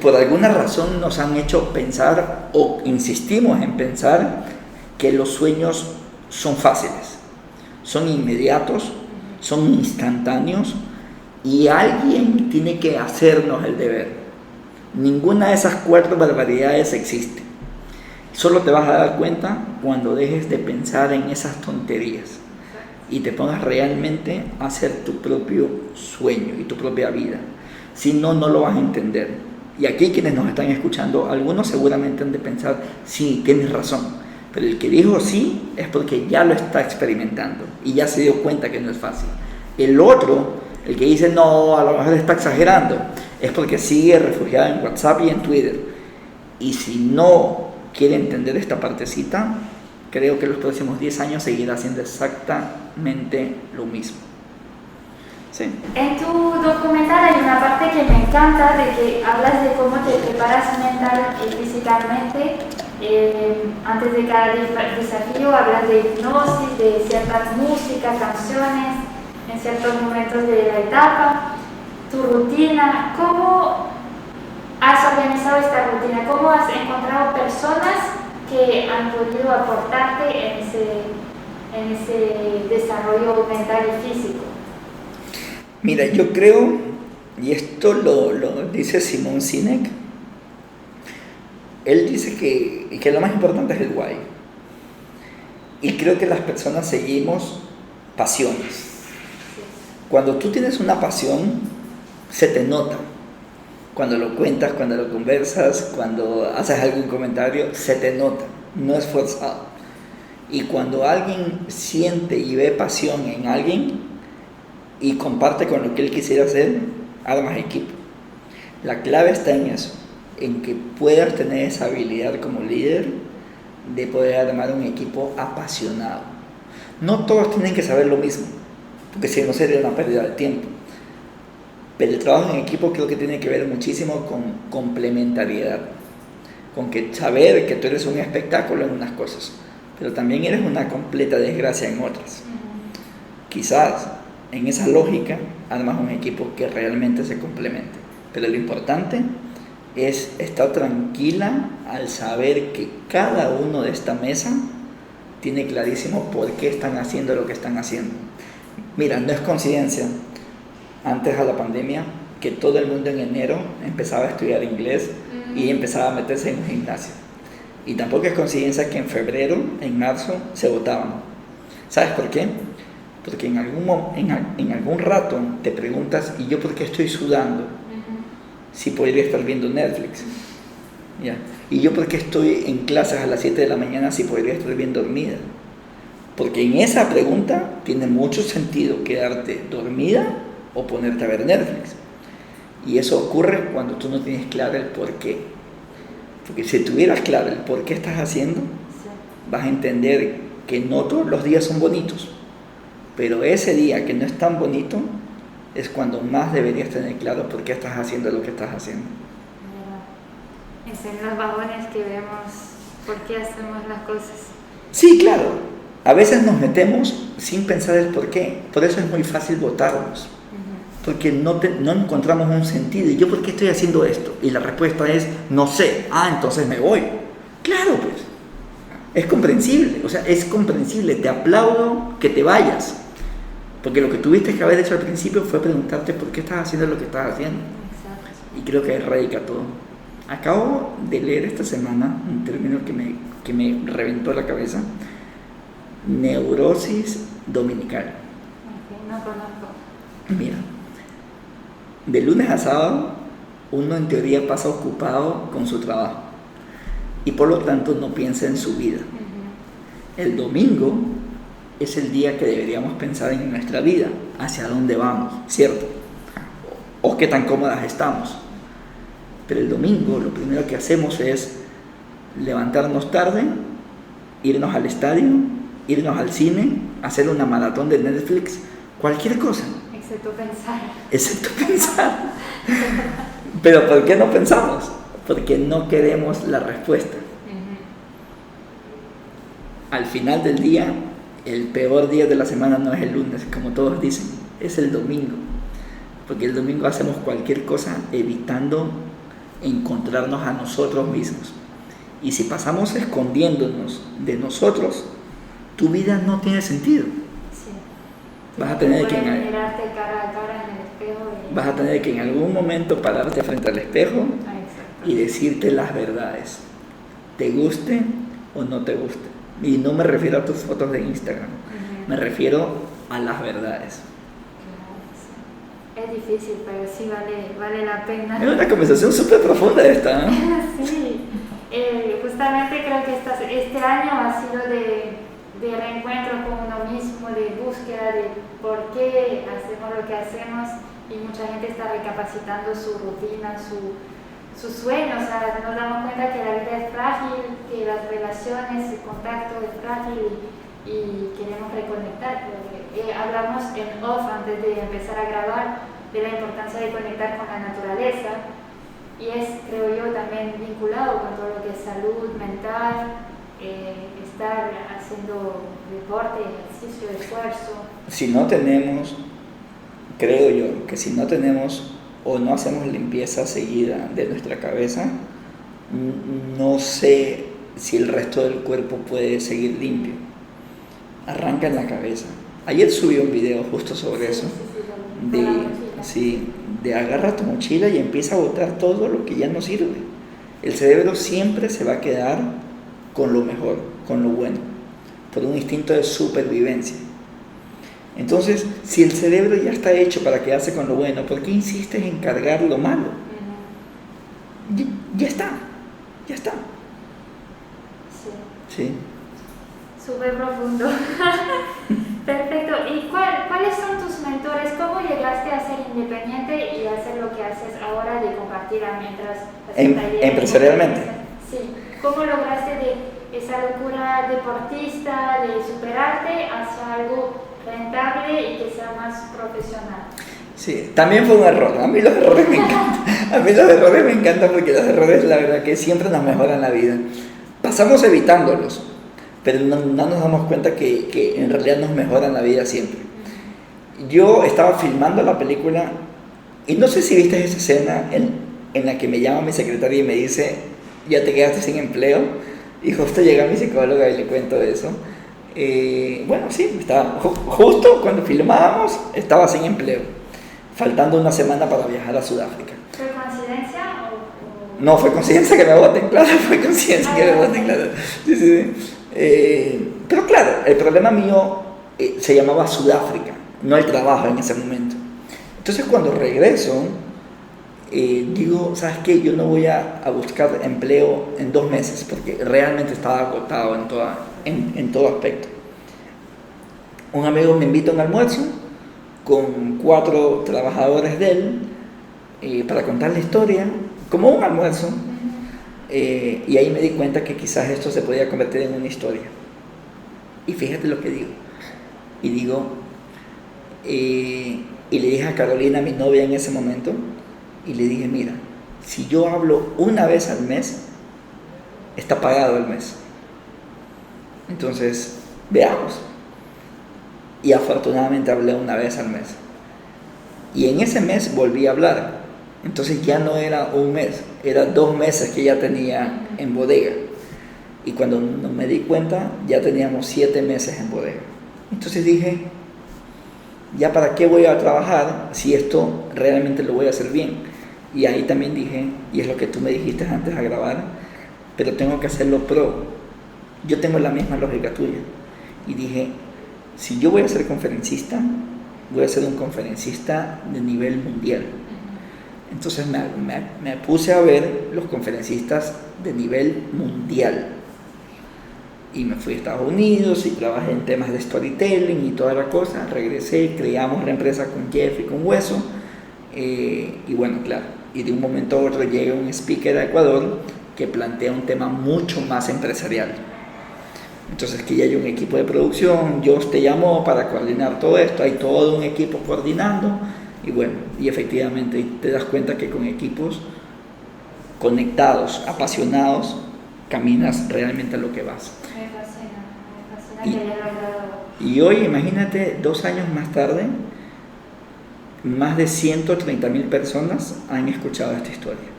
por alguna razón nos han hecho pensar, o insistimos en pensar, que los sueños son fáciles, son inmediatos, son instantáneos, y alguien tiene que hacernos el deber. Ninguna de esas 4 barbaridades existe. Solo te vas a dar cuenta cuando dejes de pensar en esas tonterías y te pongas realmente a hacer tu propio sueño y tu propia vida. Si no, no lo vas a entender. Y aquí quienes nos están escuchando, algunos seguramente han de pensar, sí, tienes razón. Pero el que dijo sí es porque ya lo está experimentando y ya se dio cuenta que no es fácil. El otro, el que dice, no, a lo mejor está exagerando, es porque sigue refugiado en WhatsApp y en Twitter. Y si no quiere entender esta partecita, creo que los próximos 10 años seguirá haciendo exactamente lo mismo. Sí. En tu documental hay una parte que me encanta, de que hablas de cómo te preparas mental y físicamente. Antes de cada desafío hablas de hipnosis, de ciertas músicas, canciones, en ciertos momentos de la etapa, tu rutina. ¿Cómo has organizado esta rutina? ¿Cómo has encontrado personas que han podido aportarte en ese desarrollo mental y físico? Mira, yo creo, y esto lo dice Simón Sinek, él dice que lo más importante es el why. Y creo que las personas seguimos pasiones. Cuando tú tienes una pasión, se te nota. Cuando lo cuentas, cuando lo conversas, cuando haces algún comentario, se te nota, no es forzado. Y cuando alguien siente y ve pasión en alguien y comparte con lo que él quisiera hacer, armas equipo. La clave está en eso, en que puedas tener esa habilidad como líder de poder armar un equipo apasionado. No todos tienen que saber lo mismo, porque si no sería una pérdida de tiempo. Pero el trabajo en equipo creo que tiene que ver muchísimo con complementariedad, con que saber que tú eres un espectáculo en unas cosas, pero también eres una completa desgracia en otras. Quizás en esa lógica armas un equipo que realmente se complemente, pero lo importante es estar tranquila al saber que cada uno de esta mesa tiene clarísimo por qué están haciendo lo que están haciendo. Mira, no es coincidencia, antes a la pandemia, que todo el mundo en enero empezaba a estudiar inglés y empezaba a meterse en un gimnasio. Y tampoco es coincidencia que en febrero, en marzo, se votaban. ¿Sabes por qué? Porque en algún rato te preguntas, ¿y yo por qué estoy sudando? Si podría estar viendo Netflix. ¿Ya? ¿Y yo por qué estoy en clases a las 7 de la mañana si podría estar bien dormida? Porque en esa pregunta tiene mucho sentido quedarte dormida o ponerte a ver Netflix. Y eso ocurre cuando tú no tienes claro el por qué. Porque si tuvieras claro el por qué estás haciendo, vas a entender que no todos los días son bonitos. Pero ese día que no es tan bonito es cuando más deberías tener claro por qué estás haciendo lo que estás haciendo. Es en los vagones que vemos por qué hacemos las cosas. Sí, claro. A veces nos metemos sin pensar el por qué. Por eso es muy fácil votarnos. Porque no encontramos un sentido. ¿Y yo por qué estoy haciendo esto? Y la respuesta es, no sé. Entonces me voy. Claro, pues. Es comprensible. O sea, es comprensible. Te aplaudo que te vayas. Porque lo que tuviste que haber hecho al principio fue preguntarte por qué estás haciendo lo que estás haciendo. Exacto. Y creo que ahí radica todo. Acabo de leer esta semana un término que me reventó la cabeza: neurosis dominical. Ok, no conozco. Mira, de lunes a sábado uno en teoría pasa ocupado con su trabajo y por lo tanto no piensa en su vida. El domingo es el día que deberíamos pensar en nuestra vida, hacia dónde vamos, ¿cierto? O qué tan cómodas estamos. Pero el domingo lo primero que hacemos es levantarnos tarde, irnos al estadio, irnos al cine, hacer una maratón de Netflix, cualquier cosa. Excepto pensar. Excepto pensar. Pero ¿por qué no pensamos? Porque no queremos la respuesta. Al final del día, el peor día de la semana no es el lunes, como todos dicen, es el domingo. Porque el domingo hacemos cualquier cosa evitando encontrarnos a nosotros mismos. Y si pasamos escondiéndonos de nosotros, tu vida no tiene sentido. Sí. Vas a tener que mirarte cara a cara en el espejo vas a tener que en algún momento pararte frente al espejo y decirte las verdades, te guste o no te guste. Y no me refiero a tus fotos de Instagram, me refiero a las verdades. Es difícil, pero sí vale la pena. Es una conversación súper profunda esta, ¿no? Sí, justamente creo que este año ha sido de reencuentro con uno mismo, de búsqueda de por qué hacemos lo que hacemos, y mucha gente está recapacitando su rutina, sus sueños. O sea, nos damos cuenta que la vida es frágil, que las relaciones, el contacto es frágil y queremos reconectar. Hablamos en off antes de empezar a grabar de la importancia de conectar con la naturaleza, y es, creo yo, también vinculado con todo lo que es salud mental, estar haciendo deporte, ejercicio, esfuerzo. Si no tenemos, creo yo, que si no tenemos o no hacemos limpieza seguida de nuestra cabeza, no sé si el resto del cuerpo puede seguir limpio. Arranca en la cabeza. Ayer subí un video justo sobre eso, de agarra tu mochila y empieza a botar todo lo que ya no sirve. El cerebro siempre se va a quedar con lo mejor, con lo bueno, por un instinto de supervivencia. Entonces, si el cerebro ya está hecho para quedarse con lo bueno, ¿por qué insistes en cargar lo malo? Ya está. Sí. Súper profundo. Perfecto. ¿Y cuáles son tus mentores? ¿Cómo llegaste a ser independiente y hacer lo que haces ahora de compartir mientras empresarialmente? Sí. ¿Cómo lograste de esa locura deportista, de superarte hacia algo rentable y que sea más profesional? Sí, también fue un error. A mí los errores me encantan. A mí los errores me encantan porque los errores, la verdad, que siempre nos mejoran la vida. Pasamos evitándolos, pero no nos damos cuenta que en realidad nos mejoran la vida siempre. Yo estaba filmando la película y no sé si viste esa escena en la que me llama mi secretaria y me dice: ya te quedaste sin empleo. Y justo llega mi psicóloga y le cuento eso. Bueno, sí, estaba justo cuando filmábamos estaba sin empleo, faltando una semana para viajar a Sudáfrica. ¿Fue coincidencia o...? No, fue coincidencia que me voten, claro, fue coincidencia que me voten, claro. Sí. Pero claro, el problema mío se llamaba Sudáfrica, no el trabajo en ese momento. Entonces cuando regreso, digo, ¿sabes qué? Yo no voy a buscar empleo en 2 meses porque realmente estaba agotado en todo aspecto. Un amigo me invita a un almuerzo con 4 trabajadores de él para contar la historia, como un almuerzo, y ahí me di cuenta que quizás esto se podía convertir en una historia. Y fíjate lo que digo. Y le dije a Carolina, mi novia en ese momento, y le dije: mira, si yo hablo una vez al mes, está pagado el mes. Entonces, veamos. Y afortunadamente hablé una vez al mes. Y en ese mes volví a hablar. Entonces ya no era un mes, era 2 meses que ya tenía en bodega. Y cuando no me di cuenta, ya teníamos 7 meses en bodega. Entonces dije, ¿ya para qué voy a trabajar si esto realmente lo voy a hacer bien? Y ahí también dije, y es lo que tú me dijiste antes de grabar, pero tengo que hacerlo pro. Yo tengo la misma lógica tuya. Y dije, si yo voy a ser conferencista, voy a ser un conferencista de nivel mundial. Entonces me puse a ver los conferencistas de nivel mundial. Y me fui a Estados Unidos y trabajé en temas de storytelling y toda la cosa. Regresé, creamos la empresa con Jeff y con Hueso. Y bueno, claro, y de un momento a otro llega un speaker a Ecuador que plantea un tema mucho más empresarial. Entonces que ya hay un equipo de producción, Dios te llamó para coordinar todo esto, hay todo un equipo coordinando. Y bueno, y efectivamente te das cuenta que con equipos conectados, apasionados, caminas realmente a lo que vas. Me fascina que haya logrado. Y hoy, imagínate, 2 años más tarde, más de 130.000 personas han escuchado esta historia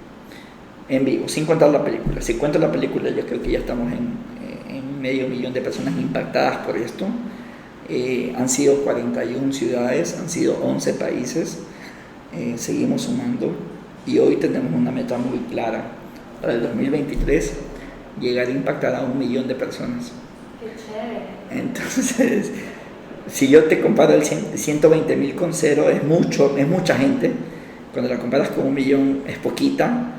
en vivo, sin contar la película. Si cuento la película, yo creo que ya estamos en 500.000 de personas impactadas por esto. Han sido 41 ciudades, han sido 11 países, seguimos sumando y hoy tenemos una meta muy clara para el 2023, llegar a impactar a 1 millón de personas. Qué chévere. Entonces, si yo te comparo el 120.000 con 0, es mucha gente. Cuando la comparas con 1 millón es poquita,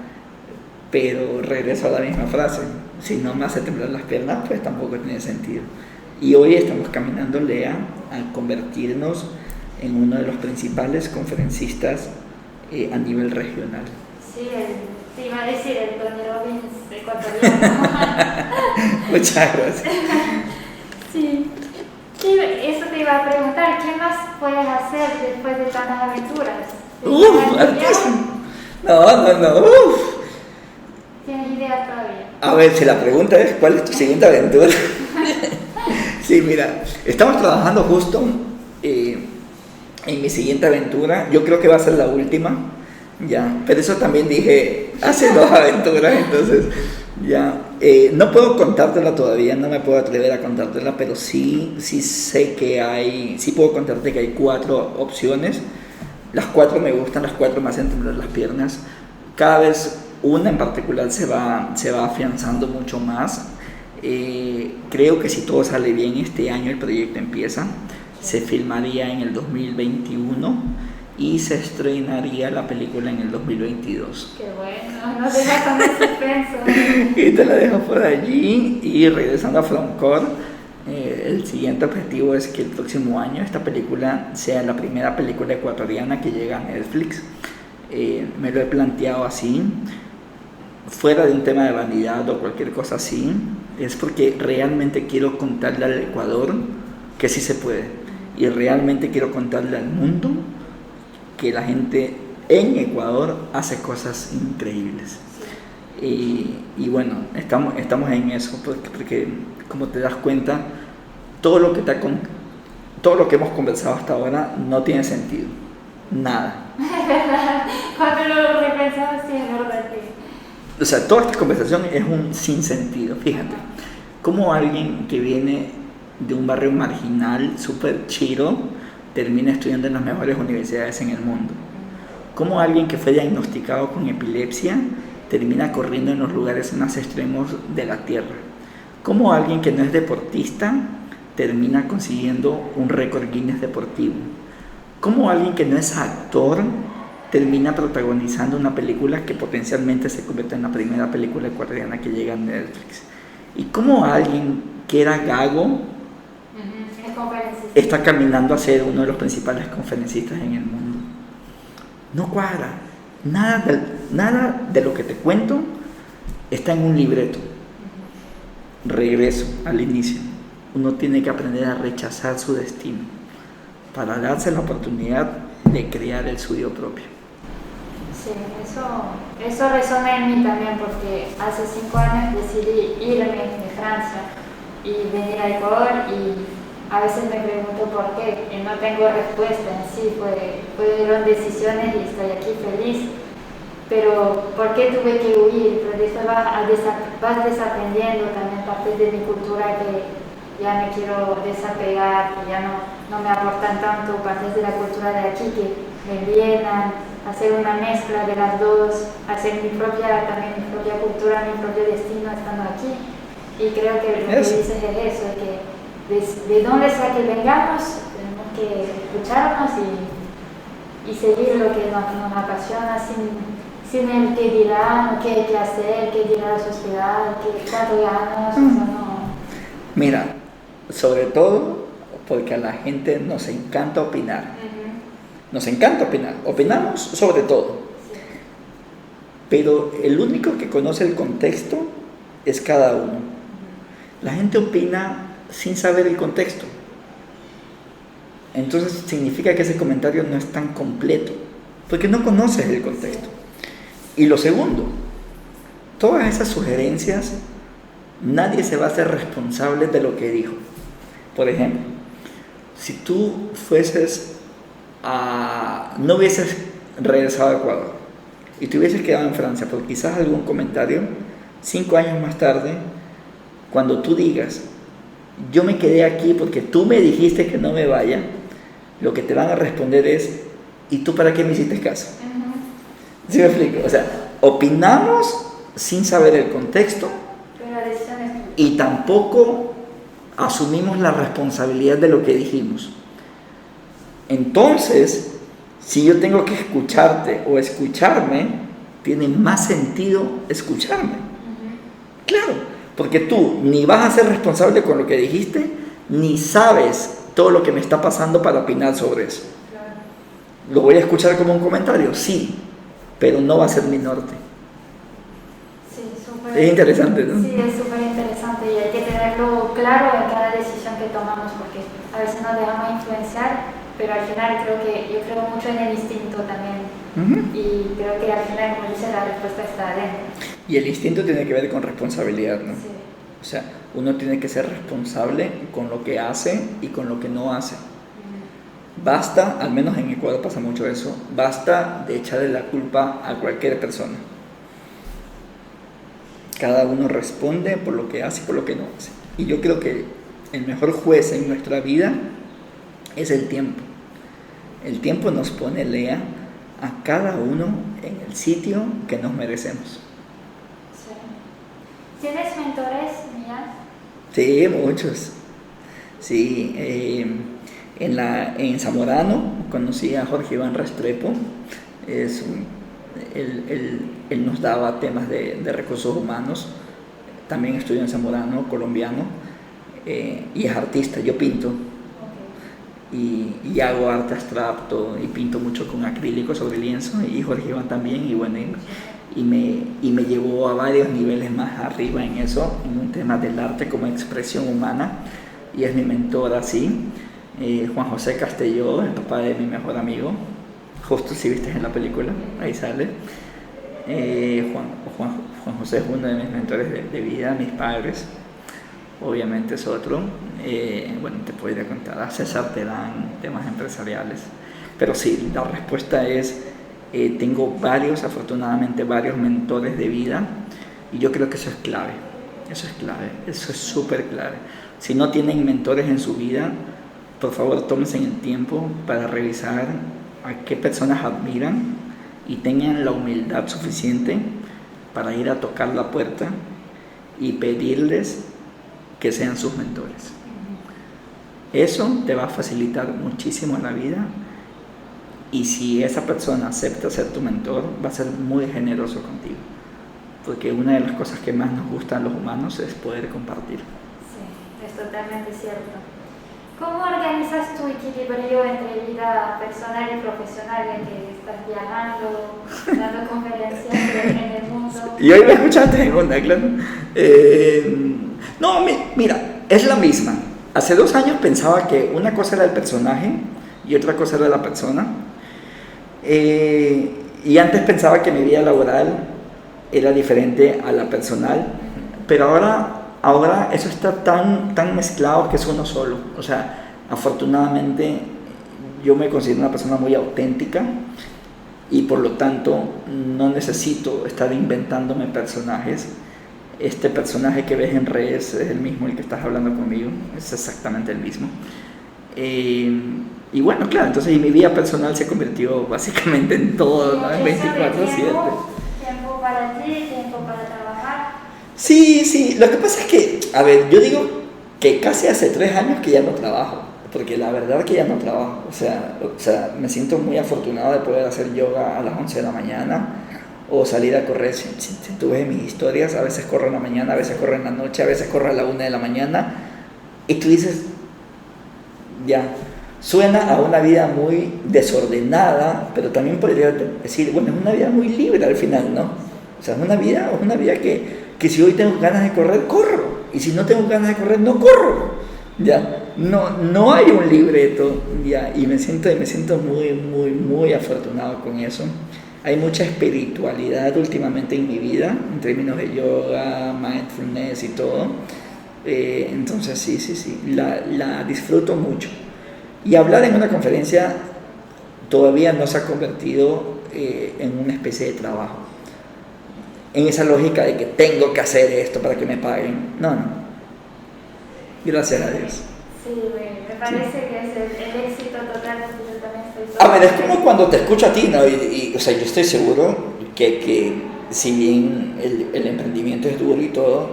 pero regreso a la misma frase, si no me hace temblar las piernas, pues tampoco tiene sentido. Y hoy estamos caminando, Lea, a convertirnos en uno de los principales conferencistas a nivel regional. Sí, te iba a decir el Tony Robbins ecuatoriano. Muchas gracias. Sí. Sí, eso te iba a preguntar, ¿qué más puedes hacer después de tantas aventuras? Altísimo. No. ¿Tienes idea todavía? A ver, si la pregunta es, ¿cuál es tu siguiente aventura? Sí, mira, estamos trabajando justo en mi siguiente aventura. Yo creo que va a ser la última, ya. Pero eso también dije, hace 2 aventuras, entonces ya. No puedo contártela todavía, no me puedo atrever a contártela, pero sí sé que sí puedo contarte que hay 4 opciones. Las 4 me gustan, las 4 me hacen temblar las piernas. Cada vez una en particular se va afianzando mucho más. Creo que si todo sale bien este año el proyecto empieza, se filmaría en el 2021 y se estrenaría la película en el 2022. Qué bueno, no te dejas con ese suspenso. Y te la dejo por allí. Y regresando a Frontcore, el siguiente objetivo es que el próximo año esta película sea la primera película ecuatoriana que llega a Netflix. Me lo he planteado así, fuera de un tema de vanidad o cualquier cosa así, es porque realmente quiero contarle al Ecuador que sí se puede, y realmente quiero contarle al mundo que la gente en Ecuador hace cosas increíbles. Y bueno, estamos en eso, porque como te das cuenta, todo lo que hemos conversado hasta ahora no tiene sentido, nada. Es verdad, cuando lo repensamos, sí, es verdad. O sea, toda esta conversación es un sinsentido. Fíjate, como alguien que viene de un barrio marginal, súper chiro, termina estudiando en las mejores universidades en el mundo. Como alguien que fue diagnosticado con epilepsia termina corriendo en los lugares más extremos de la tierra. Como alguien que no es deportista termina consiguiendo un récord Guinness deportivo. Como alguien que no es actor termina protagonizando una película que potencialmente se convierte en la primera película ecuatoriana que llega a Netflix. Y como alguien que era gago está caminando a ser uno de los principales conferencistas en el mundo. No cuadra. Nada de lo que te cuento está en un libreto. Regreso al inicio. Uno tiene que aprender a rechazar su destino para darse la oportunidad de crear el suyo propio. Sí, eso resuena en mí también, porque hace 5 años decidí irme de Francia y venir a Ecuador, y a veces me pregunto por qué, y no tengo respuesta en sí, fueron decisiones y estoy aquí feliz, pero ¿por qué tuve que huir? Pero después vas desaprendiendo también partes de mi cultura que ya me quiero desapegar, que ya no no me aportan tanto partes de la cultura de aquí que me llenan, hacer una mezcla de las dos, hacer también mi propia cultura, mi propio destino estando aquí. Y creo que lo que dices es eso, que de donde sea que vengamos, tenemos que escucharnos y seguir lo que nos apasiona sin el que dirán, qué hay que hacer, qué dirá la sociedad, cuánto ganamos, eso no. Mira, sobre todo porque a la gente nos encanta opinar. Nos encanta opinar, opinamos sobre todo. Sí. Pero el único que conoce el contexto es cada uno. La gente opina sin saber el contexto. Entonces significa que ese comentario no es tan completo, porque no conoces el contexto. Y lo segundo, todas esas sugerencias, nadie se va a hacer responsable de lo que dijo. Por ejemplo, si tú no hubieses regresado a Ecuador y te hubieses quedado en Francia por quizás algún comentario, 5 años más tarde, cuando tú digas, yo me quedé aquí porque tú me dijiste que no me vaya, lo que te van a responder es, ¿y tú para qué me hiciste caso? ¿Sí me explico? O sea, opinamos sin saber el contexto y tampoco asumimos la responsabilidad de lo que dijimos. Entonces, si yo tengo que escucharte o escucharme, tiene más sentido escucharme. Claro, porque tú ni vas a ser responsable con lo que dijiste, ni sabes todo lo que me está pasando para opinar sobre eso. ¿Lo voy a escuchar como un comentario? Sí, pero no va a ser mi norte. Sí, es interesante, ¿no? Sí, es súper interesante y hay que tenerlo claro en cada decisión que tomamos porque a veces nos dejamos influenciar, pero al final yo creo mucho en el instinto también. Y creo que al final, como dice, la respuesta está adentro. Y el instinto tiene que ver con responsabilidad, ¿no? Sí. O sea, uno tiene que ser responsable con lo que hace y con lo que no hace. Basta, al menos en Ecuador pasa mucho eso, basta de echarle la culpa a cualquier persona. Cada uno responde por lo que hace y por lo que no hace. Y yo creo que el mejor juez en nuestra vida es el tiempo. El tiempo nos pone, Lea, a cada uno en el sitio que nos merecemos. Sí. ¿Tienes mentores, Mía? Sí, muchos. Sí, en Zamorano conocí a Jorge Iván Restrepo. Él nos daba temas de recursos humanos. También estudió en Zamorano, colombiano, y es artista. Yo pinto. Y hago arte abstracto y pinto mucho con acrílico sobre lienzo, y Jorge Iván también, y bueno, y me llevó a varios niveles más arriba en eso, en un tema del arte como expresión humana, y es mi mentor así. Juan José Castelló, el papá de mi mejor amigo, justo si viste en la película, ahí sale. Juan José es uno de mis mentores de vida, mis padres. Obviamente es otro. Bueno, te podría contar a César Terán, temas empresariales. Pero sí, la respuesta es, tengo afortunadamente varios mentores de vida, y yo creo que eso es clave. Eso es súper clave. Si no tienen mentores en su vida, por favor tómense el tiempo para revisar a qué personas admiran y tengan la humildad suficiente para ir a tocar la puerta y pedirles que sean sus mentores. Eso te va a facilitar muchísimo la vida, y si esa persona acepta ser tu mentor, va a ser muy generoso contigo, porque una de las cosas que más nos gustan los humanos es poder compartir. Sí, es totalmente cierto. ¿Cómo organizas tu equilibrio entre vida personal y profesional, en que estás viajando, dando conferencias en el mundo? Y hoy me escuchaste en onda, claro. No, mira, es la misma. Hace 2 años pensaba que una cosa era el personaje y otra cosa era la persona. Y antes pensaba que mi vida laboral era diferente a la personal, pero ahora eso está tan mezclado que es uno solo. O sea, afortunadamente yo me considero una persona muy auténtica, y por lo tanto no necesito estar inventándome personajes. Este personaje que ves en redes es el mismo el que estás hablando conmigo, es exactamente el mismo. Y bueno, claro, entonces y mi vida personal se convirtió básicamente en todo, ¿no? En 24/7. Tiempo para ti, tiempo para trabajar. Sí, lo que pasa es que, a ver, yo digo que casi hace 3 años que ya no trabajo, porque la verdad que ya no trabajo, o sea, me siento muy afortunado de poder hacer yoga a las 11 de la mañana o salir a correr. Si tú ves mis historias, a veces corro en la mañana, a veces corro en la noche, a veces corro a la 1 de la mañana, y tú dices, ya, suena a una vida muy desordenada, pero también podría decir, bueno, es una vida muy libre al final, ¿no? O sea, es una vida que si hoy tengo ganas de correr, corro, y si no tengo ganas de correr, no corro, ¿ya? No hay un libreto, ¿ya? Y me siento muy afortunado con eso. Hay mucha espiritualidad últimamente en mi vida, en términos de yoga, mindfulness y todo. Entonces sí, la disfruto mucho. Y hablar en una conferencia todavía no se ha convertido en una especie de trabajo. En esa lógica de que tengo que hacer esto para que me paguen. No. Gracias a Dios. Sí, me parece que es el éxito total, porque yo también estoy... A ver, es como cuando te escucho a ti, ¿no? O sea, yo estoy seguro que si bien el emprendimiento es duro y todo,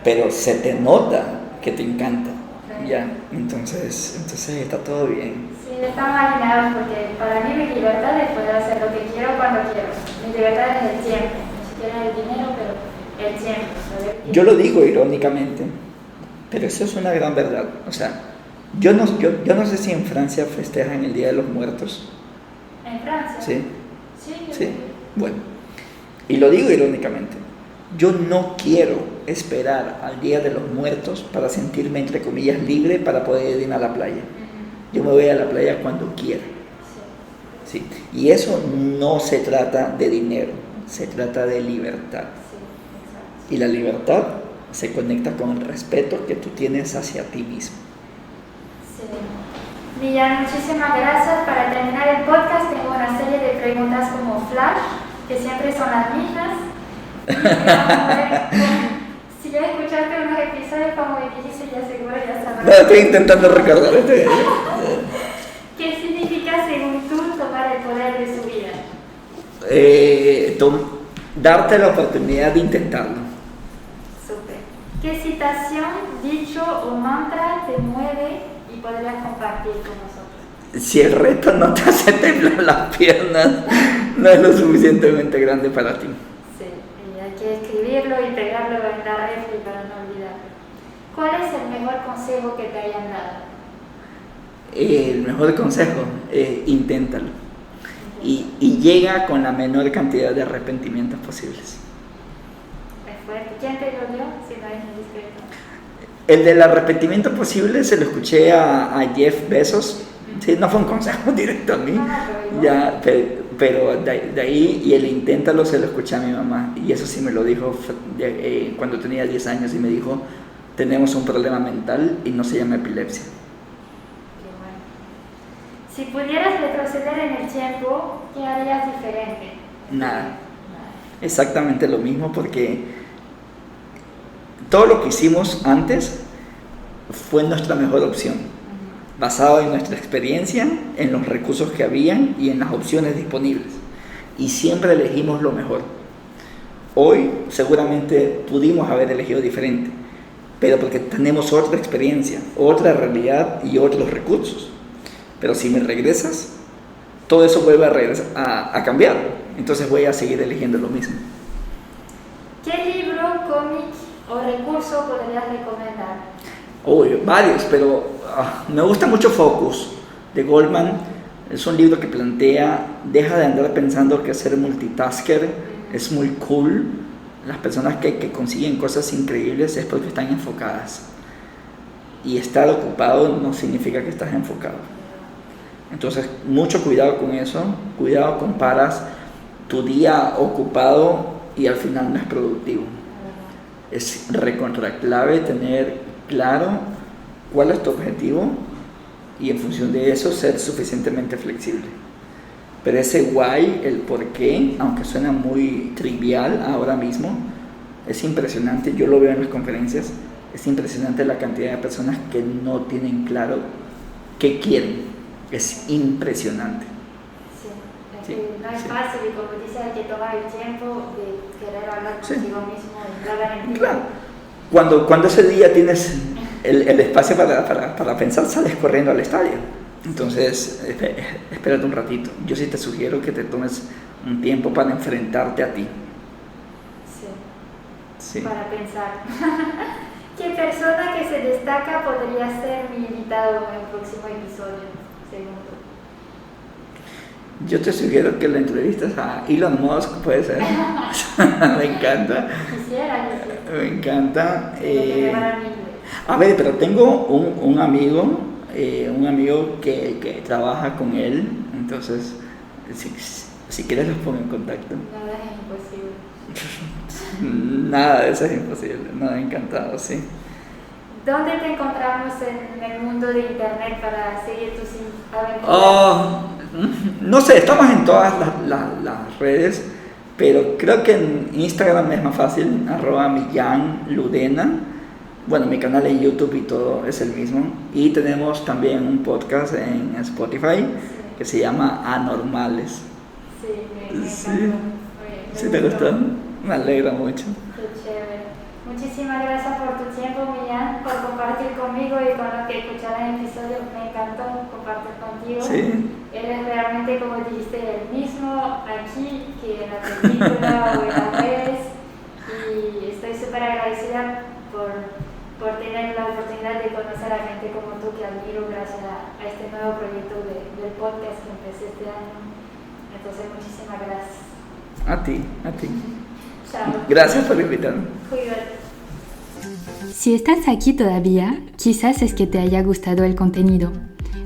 pero se te nota que te encanta, sí. Ya, entonces está todo bien. Sí, estamos alineados porque para mí mi libertad es poder hacer lo que quiero cuando quiero. Mi libertad es el tiempo, ni siquiera el dinero, pero el tiempo. Yo lo digo irónicamente, pero eso es una gran verdad. O sea, yo no sé si en Francia festejan el Día de los Muertos. ¿En Francia? Sí. Sí. Bueno, y lo digo irónicamente. Yo no quiero esperar al Día de los Muertos para sentirme, entre comillas, libre para poder ir a la playa. Yo me voy a la playa cuando quiera. Sí. Y eso no se trata de dinero, se trata de libertad. Y la libertad se conecta con el respeto que tú tienes hacia ti mismo. Sí. Millán, muchísimas gracias. Para terminar el podcast tengo una serie de preguntas como flash, que siempre son las mismas. Y vamos a ver si ya escuchaste unos episodios como me dijiste, ya seguro ya sabrás. No, estoy intentando recordar ¿Qué significa según tú tomar el poder de su vida? Darte la oportunidad de intentarlo. Súper. ¿Qué citación, dicho o mantra te mueve y podrías compartir con nosotros? Si el reto no te hace temblar las piernas, no es lo suficientemente grande para ti. Sí, y hay que escribirlo y pegarlo en la refri para no olvidarlo. ¿Cuál es el mejor consejo que te hayan dado? El mejor consejo, inténtalo. Y llega con la menor cantidad de arrepentimientos posibles. Es fuerte. ¿Quién te lo dio? Si no es indiscreto. El del arrepentimiento posible se lo escuché a Jeff Bezos. Sí, no fue un consejo directo a mí. Ya, pero de ahí, y el inténtalo se lo escuché a mi mamá. Y eso sí me lo dijo cuando tenía 10 años y me dijo, tenemos un problema mental y no se llama epilepsia. Si pudieras retroceder en el tiempo, ¿qué harías diferente? Nada. Exactamente lo mismo, porque todo lo que hicimos antes fue nuestra mejor opción, basado en nuestra experiencia, en los recursos que habían y en las opciones disponibles. Y siempre elegimos lo mejor. Hoy seguramente pudimos haber elegido diferente, pero porque tenemos otra experiencia, otra realidad y otros recursos. Pero si me regresas, todo eso vuelve a cambiar. Entonces voy a seguir eligiendo lo mismo. ¿Qué libro, cómic o recurso podrías recomendar? Uy, varios, pero me gusta mucho Focus, de Goldman. Es un libro que plantea, deja de andar pensando que ser multitasker es muy cool. Las personas que consiguen cosas increíbles es porque están enfocadas. Y estar ocupado no significa que estás enfocado. Entonces, mucho cuidado con eso, cuidado con paras tu día ocupado y al final no es productivo. Es recontra clave tener claro cuál es tu objetivo y en función de eso ser suficientemente flexible. Pero ese why, el por qué, aunque suena muy trivial ahora mismo, es impresionante. Yo lo veo en las conferencias, es impresionante la cantidad de personas que no tienen claro qué quieren. Es impresionante. Sí, no es fácil y como dice, hay que tomar el tiempo de querer hablar contigo mismo y hablar en ti. Claro. Cuando ese día tienes el espacio para pensar, sales corriendo al estadio. Entonces, espérate un ratito. Yo sí te sugiero que te tomes un tiempo para enfrentarte a ti. Sí. Para pensar. ¿Qué persona que se destaca podría ser mi invitado en el próximo episodio, según tú? Yo te sugiero que la entrevistas a Elon Musk, puede ser. Me encanta. Quisiera. Me encanta. A ver, pero tengo un amigo que trabaja con él, entonces si quieres los pongo en contacto. Nada es imposible. Nada de eso es imposible, nada, encantado, sí. ¿Dónde te encontramos en el mundo de internet para seguir tus aventuras? No sé, estamos en todas las redes, pero creo que en Instagram es más fácil, @millanludena. Bueno, mi canal en YouTube y todo es el mismo. Y tenemos también un podcast en Spotify que se llama Anormales. Sí, me encantó. ¿Sí te gustó? Me alegra mucho. Qué chévere. Muchísimas gracias por tu tiempo, Millán, por compartir conmigo y con los que escucharon el episodio. Me encantó compartir contigo. Sí. Eres realmente, como dijiste, el mismo aquí que en la película o en las redes. Y estoy súper agradecida por tener la oportunidad de conocer a gente como tú que admiro gracias a este nuevo proyecto del podcast que empecé este año. Entonces, muchísimas gracias. A ti. Chao. Gracias por invitarme. Cuídate. Si estás aquí todavía, quizás es que te haya gustado el contenido.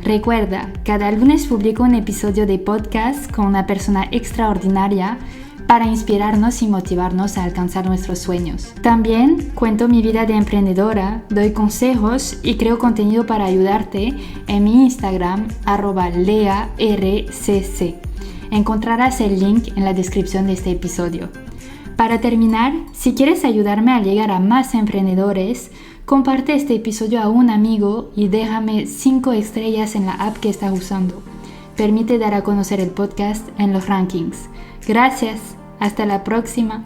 Recuerda, cada lunes publico un episodio de podcast con una persona extraordinaria para inspirarnos y motivarnos a alcanzar nuestros sueños. También cuento mi vida de emprendedora, doy consejos y creo contenido para ayudarte en mi Instagram @learcc. Encontrarás el link en la descripción de este episodio. Para terminar, si quieres ayudarme a llegar a más emprendedores, comparte este episodio a un amigo y déjame 5 estrellas en la app que estás usando. Permite dar a conocer el podcast en los rankings. Gracias. Hasta la próxima.